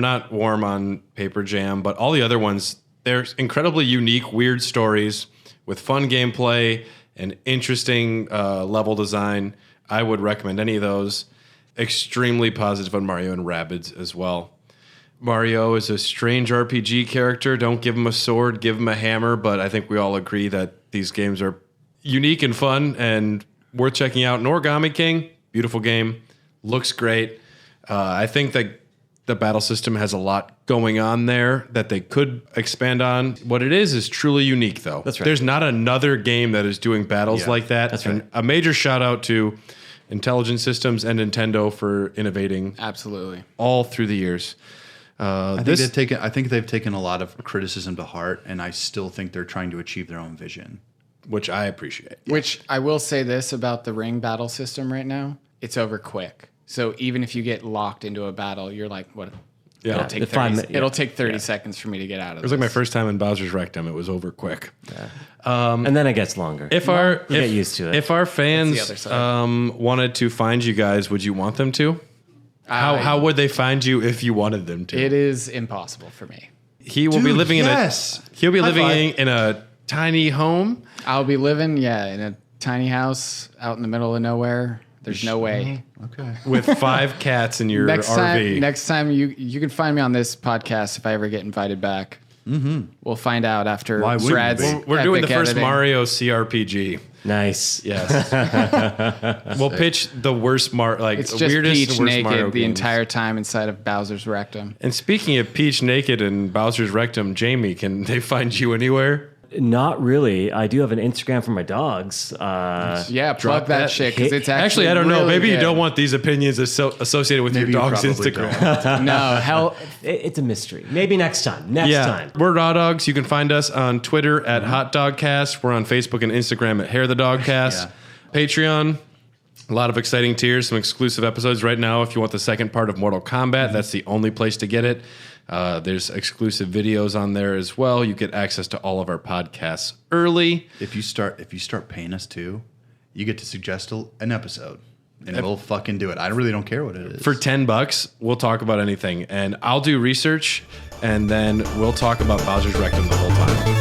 not warm on Paper Jam, but all the other ones, they're incredibly unique, weird stories with fun gameplay and interesting level design. I would recommend any of those. Extremely positive on Mario and Rabbids as well. Mario is a strange RPG character. Don't give him a sword, give him a hammer. But I think we all agree that these games are unique and fun and worth checking out. And Origami King, beautiful game, looks great. I think that the battle system has a lot going on there that they could expand on. What it is truly unique, though. That's right. There's not another game that is doing battles like that. That's right. And a major shout out to Intelligent Systems and Nintendo for innovating Absolutely. all through the years. I think they've taken a lot of criticism to heart, and I still think they're trying to achieve their own vision. Which I appreciate. Which I will say this about the ring battle system right now. It's over quick. So even if you get locked into a battle, you're like, what? Yeah. It'll take 30 seconds for me to get out of It was like my first time in Bowser's Rectum. It was over quick. And then it gets longer. If get used to it. If our fans That's the other wanted to find you guys, would you want them to? How would they find you if you wanted them to? It is impossible for me. He will be living in he'll be living five. in a tiny home. I'll be living, in a tiny house out in the middle of nowhere. There's no way. Okay. With 5 cats in your Next RV. time you can find me on this podcast if I ever get invited back. Mm-hmm. We'll find out after Why wouldn't Brad's you We're doing the epic first editing. Mario CRPG. Nice. Yes. We'll pitch the worst It's just weirdest Peach and worst naked Mario the games. entire time inside of Bowser's Rectum. And speaking of Peach naked and Bowser's Rectum, Jamie, can they find you anywhere? Not really. I do have an Instagram for my dogs. Yeah, plug that shit because it's Actually, I don't know. really Maybe you good. don't want these opinions associated with Maybe you your dog's probably Instagram. No, hell, It's a mystery. Maybe next time. Next time. We're Raw Dogs. You can find us on Twitter at Hot Dog Cast. We're on Facebook and Instagram at Hair the Dog Cast. Patreon. A lot of exciting tiers, some exclusive episodes right now. If you want the second part of Mortal Kombat, that's the only place to get it. There's exclusive videos on there as well. You get access to all of our podcasts early. If you start paying us too, you get to suggest an episode, and we'll fucking do it. I really don't care what it is. For $10, we'll talk about anything, and I'll do research, and then we'll talk about Bowser's Rectum the whole time.